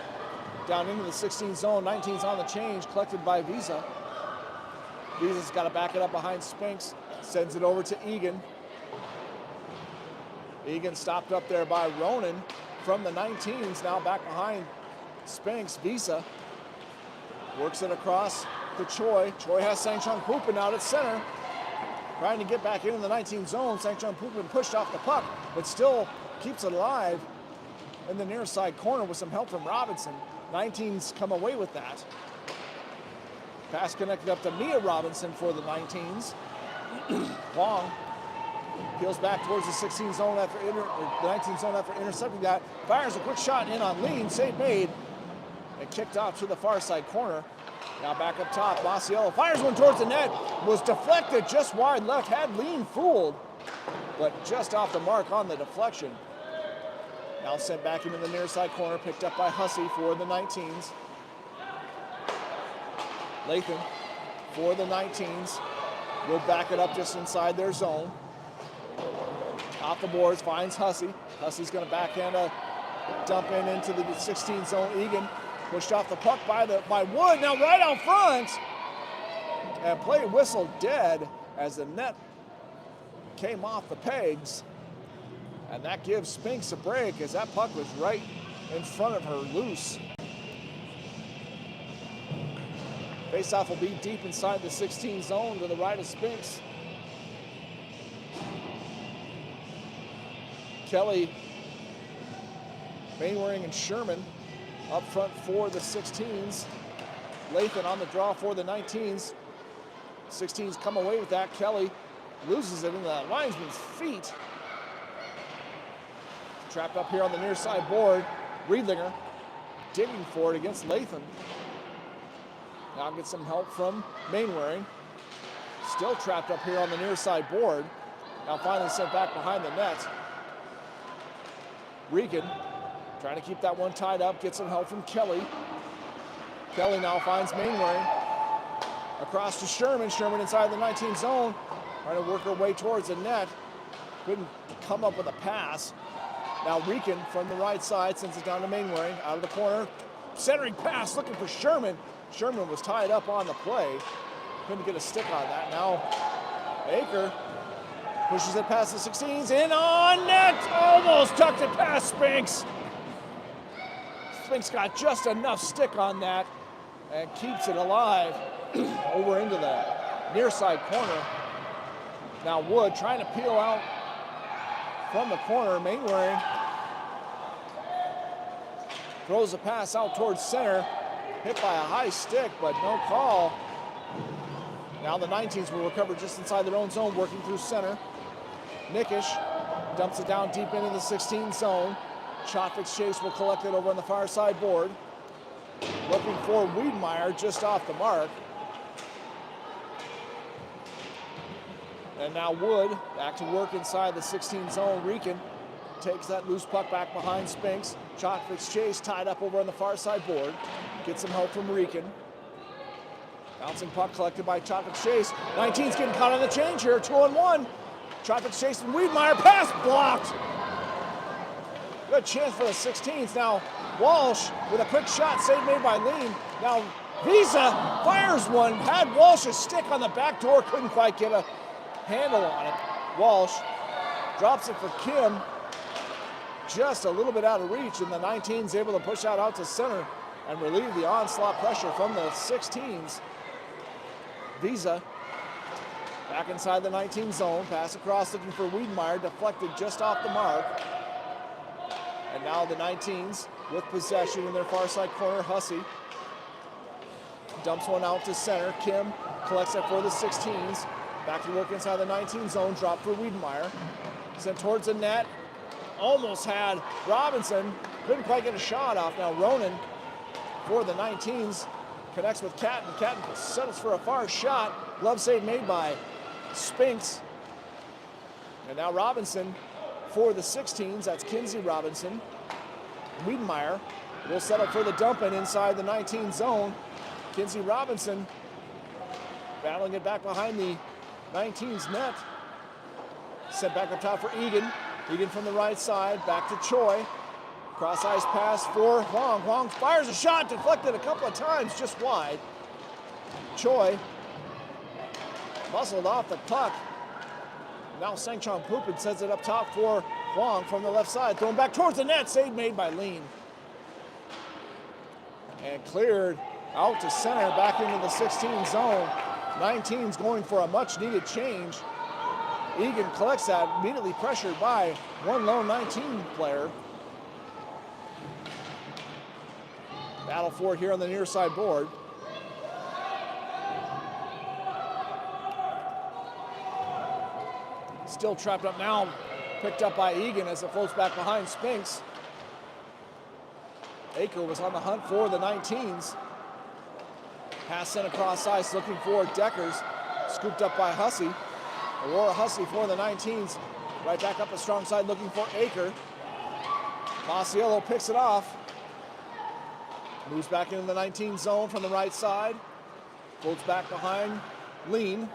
down into the 16 zone. 19's on the change, collected by Visa. Visa's got to back it up behind Spinks. Sends it over to Egan. Egan stopped up there by Ronan from the 19s. Now back behind Spinks. Visa works it across to Choi. Choi has Sangchong Pupin out at center. Trying to get back into the 19 zone. Sangchong Pupin pushed off the puck, but still keeps it alive in the near side corner with some help from Robinson. 19s come away with that. Pass connected up to Mia Robinson for the 19s. Wong peels back towards the 16 zone after the 19 zone after intercepting that. Fires a quick shot in on Lean. Save made. And kicked off to the far side corner. Now back up top, Masiello fires one towards the net. Was deflected just wide left. Had Lean fooled, but just off the mark on the deflection. Now sent back into the near side corner, picked up by Hussey for the 19s. Lathan for the 19s. Will back it up just inside their zone. Off the boards, finds Hussey. Hussey's going to backhand a dump into the 16 zone. Egan pushed off the puck by Wood. Now right out front. And play whistle dead as the net came off the pegs. And that gives Spinks a break as that puck was right in front of her loose. Faceoff will be deep inside the 16 zone to the right of Spinks. Kelly, Mainwaring, and Sherman up front for the 16s. Lathan on the draw for the 19s. 16s come away with that. Kelly loses it in the linesman's feet. Trapped up here on the near side board. Riedlinger digging for it against Latham. Now gets some help from Mainwaring. Still trapped up here on the near side board. Now finally sent back behind the net. Regan trying to keep that one tied up. Gets some help from Kelly. Kelly now finds Mainwaring. Across to Sherman. Sherman inside the 19 zone. Trying to work her way towards the net. Couldn't come up with a pass. Now Regan from the right side sends it down to Mainwaring. Out of the corner. Centering pass looking for Sherman. Sherman was tied up on the play. Couldn't get a stick on that. Now Aker pushes it past the 16s. In on net. Almost tucked it past Spinks. Spinks got just enough stick on that and keeps it alive over into the near side corner. Now Wood trying to peel out from the corner. Mainwaring throws a pass out towards center. Hit by a high stick, but no call. Now the 19s will recover just inside their own zone, working through center. Nickish dumps it down deep into the 16 zone. Chotvik's Chase will collect it over on the far side board. Looking for Wiedmeyer just off the mark. And now Wood back to work inside the 16 zone. Regan takes that loose puck back behind Spinks. Chotvik's Chase tied up over on the far side board. Gets some help from Regan. Bouncing puck collected by Chotvik's Chase. 19's getting caught on the change here. 2-on-1. Chotvik's Chase and Wiedmeyer. Pass blocked. Good chance for the 16s. Now Walsh with a quick shot. Save made by Lean. Now Visa fires one. Had Walsh's stick on the back door. Couldn't quite get a handle on it. Walsh drops it for Kim. Just a little bit out of reach, and the 19's able to push out to center and relieve the onslaught pressure from the 16s. Visa back inside the 19 zone. Pass across looking for Wiedmeyer. Deflected just off the mark. And now the 19s with possession in their far side corner. Hussey dumps one out to center. Kim collects it for the 16s. Back to work inside the 19 zone. Drop for Wiedmeyer. Sent towards the net. Almost had Robinson. Couldn't quite get a shot off. Now Ronan for the 19s connects with Catton. Catton settles for a far shot. Glove save made by Spinks. And now Robinson for the 16s. That's Kinsey Robinson. Wiedmeyer will settle for the dump in inside the 19 zone. Kinsey Robinson battling it back behind the 19's net. Sent back up top for Egan. Egan from the right side, back to Choi. Cross ice pass for Huang. Huang fires a shot, deflected a couple of times, just wide. Choi muscled off the puck. Now Sangchong Pupin sends it up top for Huang from the left side. Thrown back towards the net, save made by Lean. And cleared out to center, back into the 16 zone. 19's going for a much needed change. Egan collects that, immediately pressured by one lone 19 player. Battle for it here on the near side board. Still trapped up now, picked up by Egan as it floats back behind Spinks. Aker was on the hunt for the 19s. Pass sent across ice looking for Deckers. Scooped up by Hussey. Aurora Hussey for the 19s. Right back up the strong side looking for Aker. Masiello picks it off. Moves back into the 19 zone from the right side. Floats back behind Lean.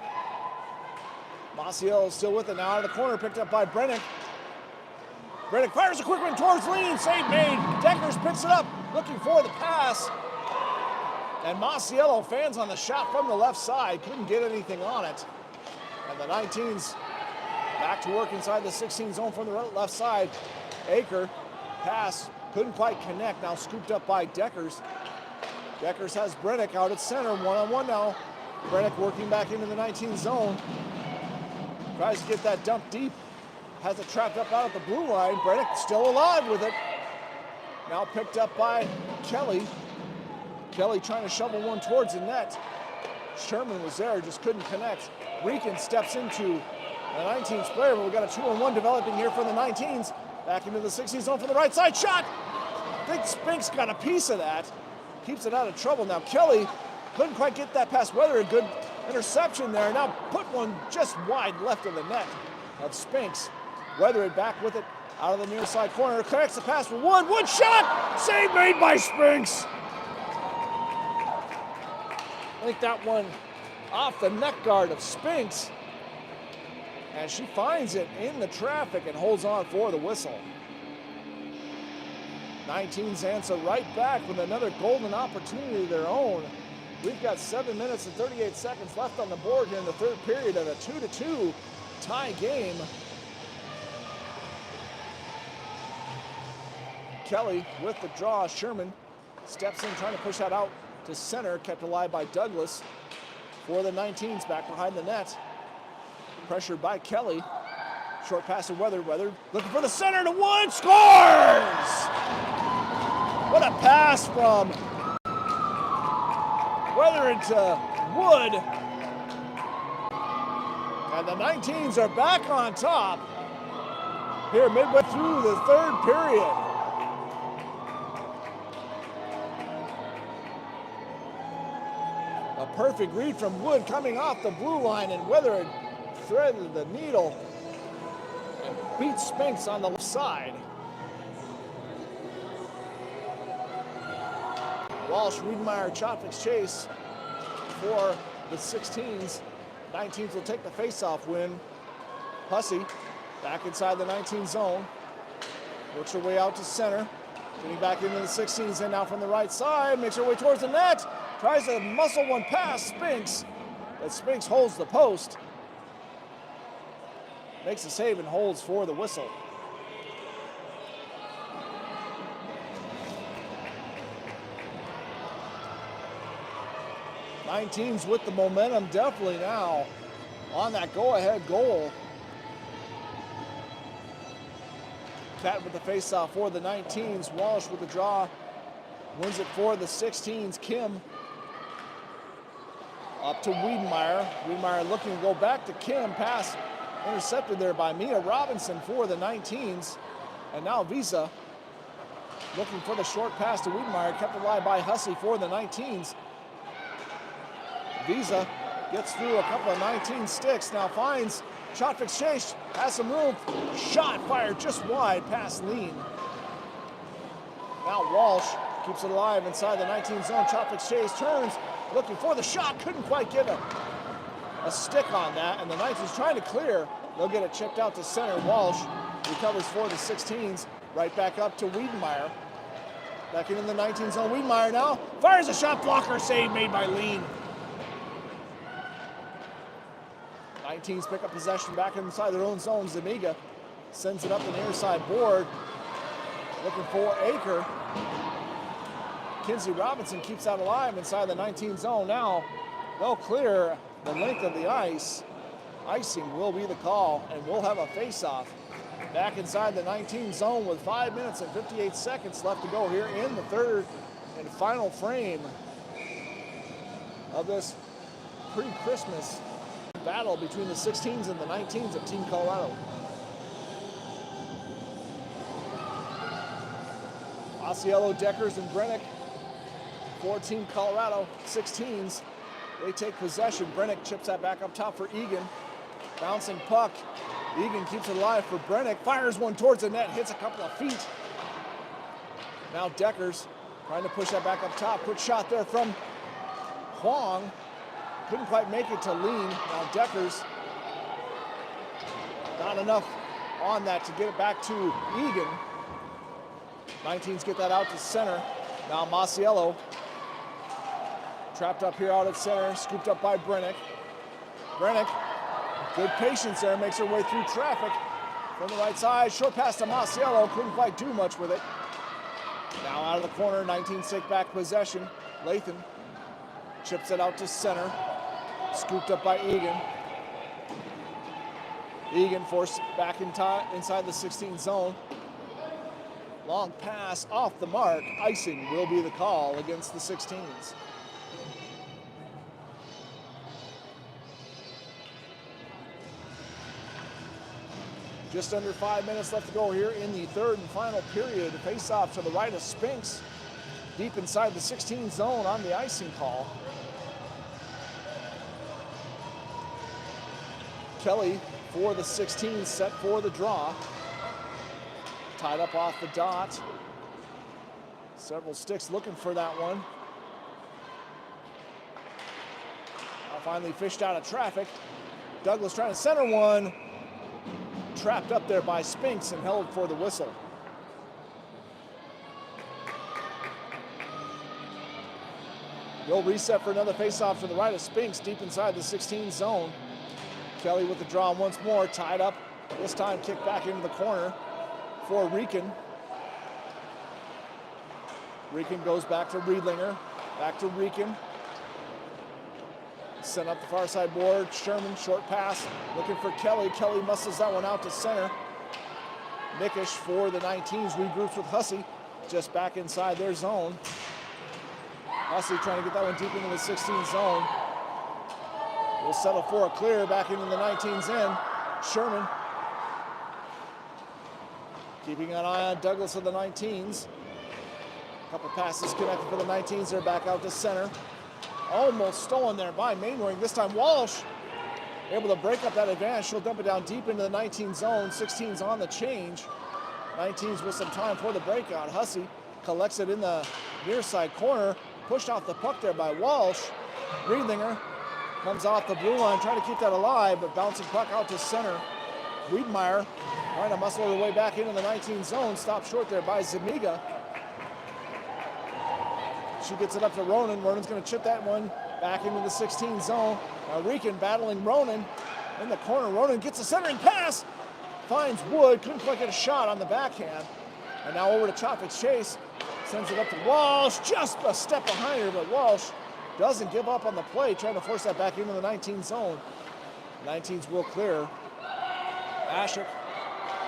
Masiello still with it now out of the corner. Picked up by Brennick. Brennick fires a quick one towards Lean. Save made. Deckers picks it up looking for the pass. And Masiello fans on the shot from the left side. Couldn't get anything on it. And the 19s back to work inside the 16 zone from the left side. Aker pass couldn't quite connect. Now scooped up by Deckers. Deckers has Brennick out at center. One-on-one now. Brennick working back into the 19 zone. Tries to get that dump deep. Has it trapped up out at the blue line. Brennick still alive with it. Now picked up by Kelly. Kelly trying to shovel one towards the net. Sherman was there, just couldn't connect. Rieken steps into the 19s player, but we've got a 2-on-1 developing here for the 19s. Back into the 16 zone for the right side shot. I think Spinks got a piece of that. Keeps it out of trouble. Now Kelly couldn't quite get that past Weather. A good interception there. Now put one just wide left of the net of Spinks. Weather it back with it out of the near side corner. Corrects the pass for Wood. Wood shot! Save made by Spinks. I think that one off the neck guard of Spinks. And she finds it in the traffic and holds on for the whistle. 19s answer right back with another golden opportunity of their own. We've got 7 minutes and 38 seconds left on the board here in the third period of a 2-2 tie game. Kelly with the draw. Sherman steps in trying to push that out to center, kept alive by Douglas for the 19s back behind the net. Pressured by Kelly. Short pass to Weather. Weather looking for the center to Wood. Scores! What a pass from Weather into Wood. And the 19s are back on top here midway through the third period. A perfect read from Wood coming off the blue line, and Weather threaded the needle and beat Spinks on the left side. Walsh, Wiedemeyer, Chotvik's chase for the 16s. 19s will take the face-off win. Hussey back inside the 19 zone. Works her way out to center. Getting back into the 16s and now from the right side. Makes her way towards the net. Tries to muscle one past Spinks. But Spinks holds the post. Makes the save and holds for the whistle. Nineteens with the momentum definitely now on that go-ahead goal. Cat with the face-off for the 19s. Walsh with the draw. Wins it for the 16s. Kim up to Wiedemeyer. Wiedemeyer looking to go back to Kim. Pass intercepted there by Mia Robinson for the 19s. And now Visa looking for the short pass to Wiedemeyer. Kept alive by Hussey for the 19s. Visa gets through a couple of 19 sticks. Now finds Chotvik's chase. Has some room. Shot fired just wide past Lean. Now Walsh keeps it alive inside the 19 zone. Chotvik's chase turns. Looking for the shot. Couldn't quite get a stick on that, and the 19s trying to clear. They'll get it chipped out to center. Walsh recovers for the 16s. Right back up to Wiedemeyer. Back into the 19 zone. Wiedemeyer now fires a shot. Blocker save made by Lean. 19s pick up possession back inside their own zone. Zuniga sends it up the near side board. Looking for Aker. Kinsey Robinson keeps that alive inside the 19 zone. Now they'll clear the length of the ice. Icing will be the call, and we'll have a face-off back inside the 19 zone with 5 minutes and 58 seconds left to go here in the third and final frame of this pre-Christmas battle between the 16s and the 19s of Team Colorado. Osceola, Deckers, and Brennick for Team Colorado. 16s, they take possession. Brennick chips that back up top for Egan. Bouncing puck. Egan keeps it alive for Brennick. Fires one towards the net, hits a couple of feet. Now Deckers trying to push that back up top. Quick shot there from Huang. Couldn't quite make it to Lean. Now Deckers, not enough on that to get it back to Egan. 19s get that out to center. Now Masiello trapped up here out at center, scooped up by Brennick. Brennick, good patience there, makes her way through traffic from the right side. Short pass to Masiello, couldn't quite do much with it. Now out of the corner, 19s take back possession. Lathan chips it out to center. Scooped up by Egan. Egan forced back inside the 16 zone. Long pass off the mark. Icing will be the call against the 16s. Just under 5 minutes left to go here in the third and final period. Face-off to the right of Spinks, deep inside the 16 zone on the icing call. Kelly for the 16, set for the draw. Tied up off the dot. Several sticks looking for that one. Now finally fished out of traffic. Douglas trying to center one. Trapped up there by Spinks and held for the whistle. They'll reset for another faceoff to the right of Spinks, deep inside the 16 zone. Kelly with the draw once more, tied up. This time kicked back into the corner for Rieken. Rieken goes back to Riedlinger, back to Rieken. Sent up the far side board. Sherman, short pass, looking for Kelly. Kelly muscles that one out to center. Mickish for the 19s regroups with Hussey, just back inside their zone. Hussey trying to get that one deep into the 16 zone. Will settle for a clear back into the 19s end. Sherman keeping an eye on Douglas of the 19s. A couple passes connected for the 19s. They're back out to center. Almost stolen there by Mainwaring. This time Walsh able to break up that advantage. She'll dump it down deep into the 19 zone. 16's on the change. 19's with some time for the breakout. Hussey collects it in the near side corner. Pushed off the puck there by Walsh. Riedlinger comes off the blue line, trying to keep that alive, but bouncing puck out to center. Wiedemeyer trying to muscle her way back into the 19 zone. Stopped short there by Zuniga. She gets it up to Ronan. Ronan's going to chip that one back into the 16 zone. Now Rieken battling Ronan in the corner. Ronan gets a centering pass. Finds Wood. Couldn't quite get a shot on the backhand. And now over to Choppick's Chase. Sends it up to Walsh. Just a step behind her, but Walsh doesn't give up on the play. Trying to force that back into the 19 zone. 19's will clear. Ashik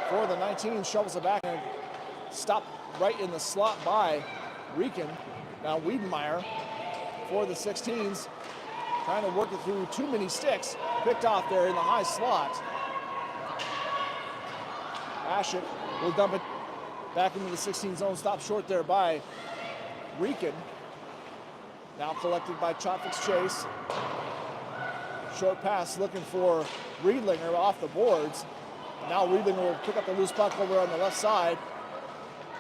for the 19 shovels it back and stopped right in the slot by Rieken. Now Wiedemeyer for the 16s, trying to work it through too many sticks. Picked off there in the high slot. Ashik will dump it back into the 16 zone. Stopped short there by Rieken. Now collected by Choppick's Chase. Short pass looking for Riedlinger off the boards. Now Riedlinger will pick up the loose puck over on the left side.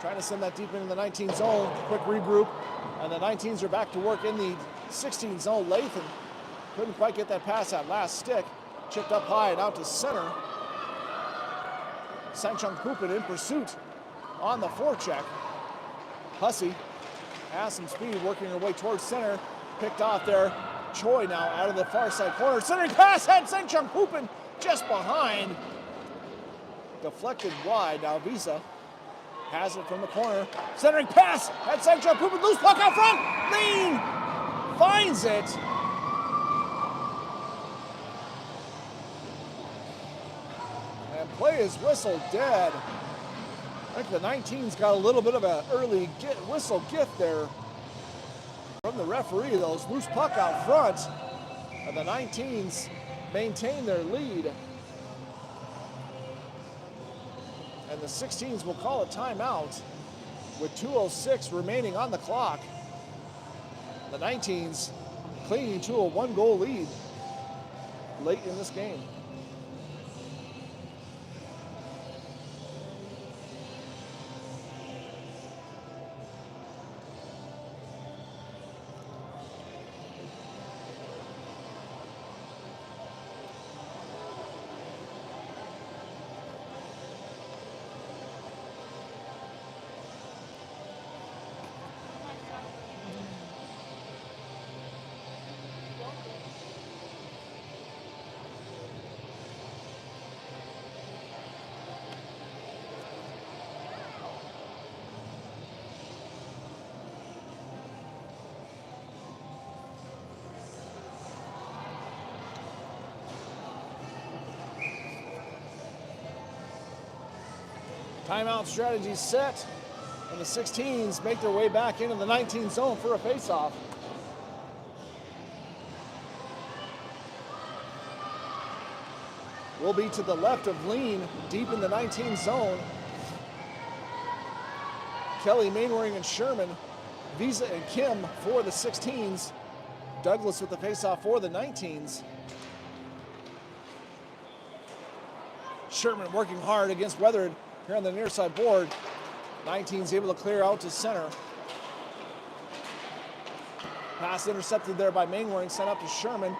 Trying to send that deep into the 19 zone. Quick regroup. And the 19s are back to work in the 16 zone. Lathan couldn't quite get that pass that last stick. Chipped up high and out to center. Sanchung Pupin in pursuit on the forecheck. Hussey has some speed, working her way towards center. Picked off there. Choi now out of the far side corner. Centering pass had Sanchung Pupin just behind. Deflected wide. Now Visa has it from the corner. Centering pass at Sanchung Pupin. Loose puck out front. Lean finds it. And play is whistled dead. I think the 19's got a little bit of an early whistle gift there from the referee. Those loose puck out front. And the 19's maintain their lead. And the 16s will call a timeout with 2:06 remaining on the clock. The 19s clinging to a one-goal lead late in this game. Timeout strategy set, and the 16s make their way back into the 19 zone for a faceoff. will be to the left of Lean, deep in the 19 zone. Kelly, Mainwaring, and Sherman, Visa and Kim for the 16s. Douglas with the faceoff for the 19s. Sherman working hard against Weathered here on the near side board. 19's able to clear out to center. Pass intercepted there by Mainwaring, sent up to Sherman.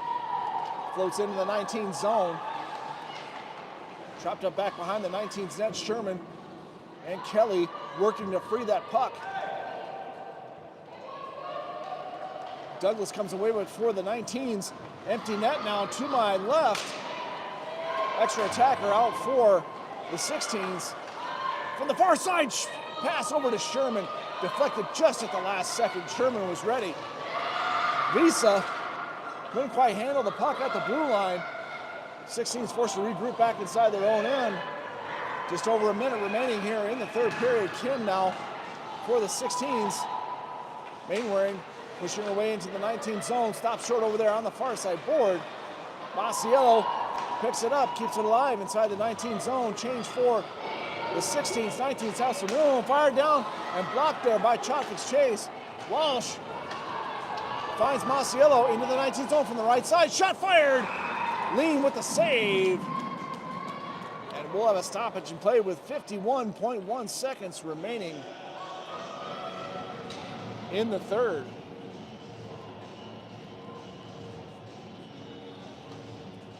Floats into the 19 zone. Trapped up back behind the 19's net. Sherman and Kelly working to free that puck. Douglas comes away with for the 19s. Empty net now to my left. Extra attacker out for the 16s. From the far side, pass over to Sherman. Deflected just at the last second. Sherman was ready. Visa couldn't quite handle the puck at the blue line. 16s forced to regroup back inside their own end. Just over a minute remaining here in the third period. Kim now for the 16s. Mainwaring pushing her way into the 19 zone. Stops short over there on the far side board. Masiello picks it up, keeps it alive inside the 19 zone. Change for the 16s. 19s has some room. Fired down and blocked there by Chotvik's Chase. Walsh finds Masiello into the 19 zone from the right side. Shot fired. Lean with the save. And we'll have a stoppage in play with 51.1 seconds remaining in the third.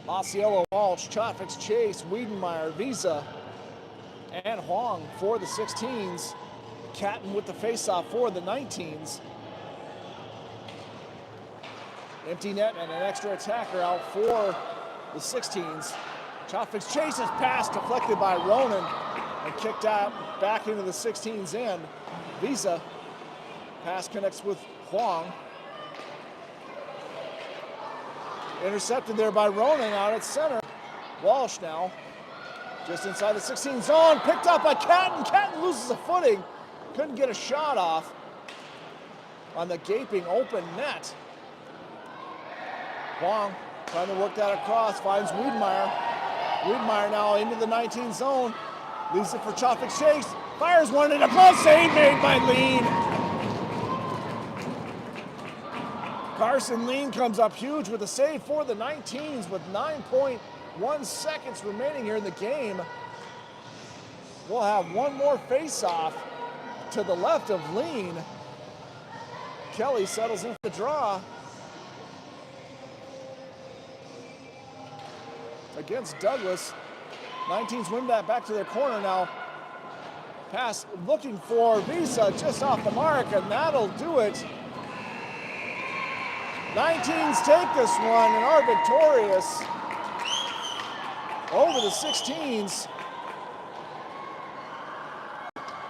Masiello, Walsh, Chotvik's Chase, Wiedenmeyer, Visa, and Huang for the 16s. Catton with the faceoff for the 19s. Empty net and an extra attacker out for the 16s. Chotvik's Chase is passed, deflected by Ronan, and kicked out back into the 16s end. Visa, pass connects with Huang. Intercepted there by Ronan out at center. Walsh now, just inside the 16 zone, picked up by Catton. Catton loses a footing, couldn't get a shot off on the gaping open net. Huang trying to work that across, finds Wiedenmeyer. Wiedenmeyer now into the 19 zone, leaves it for Chotvik's Chase, fires one in a glove save made by Lean. Carson Lean comes up huge with a save for the 19s with 9.1 seconds remaining here in the game. We'll have one more face-off to the left of Lean. Kelly settles in for the draw against Douglas. 19s win that back to their corner now. Pass looking for Visa just off the mark, and that'll do it. 19s take this one and are victorious over the 16s.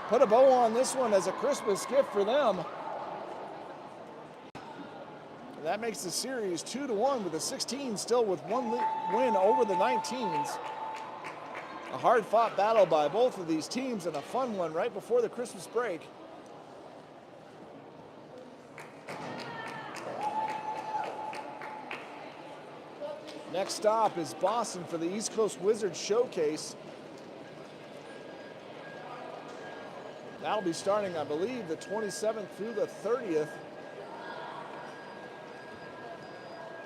Put a bow on this one as a Christmas gift for them. And that makes the series 2-1 with the 16s still with one win over the 19s. A hard-fought battle by both of these teams and a fun one right before the Christmas break. Next stop is Boston for the East Coast Wizards Showcase. That'll be starting, I believe, the 27th through the 30th.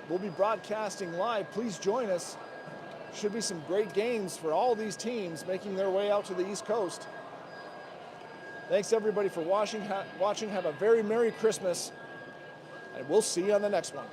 We'll be broadcasting live. Please join us. Should be some great games for all these teams making their way out to the East Coast. Thanks everybody for watching. Have a very Merry Christmas, and we'll see you on the next one.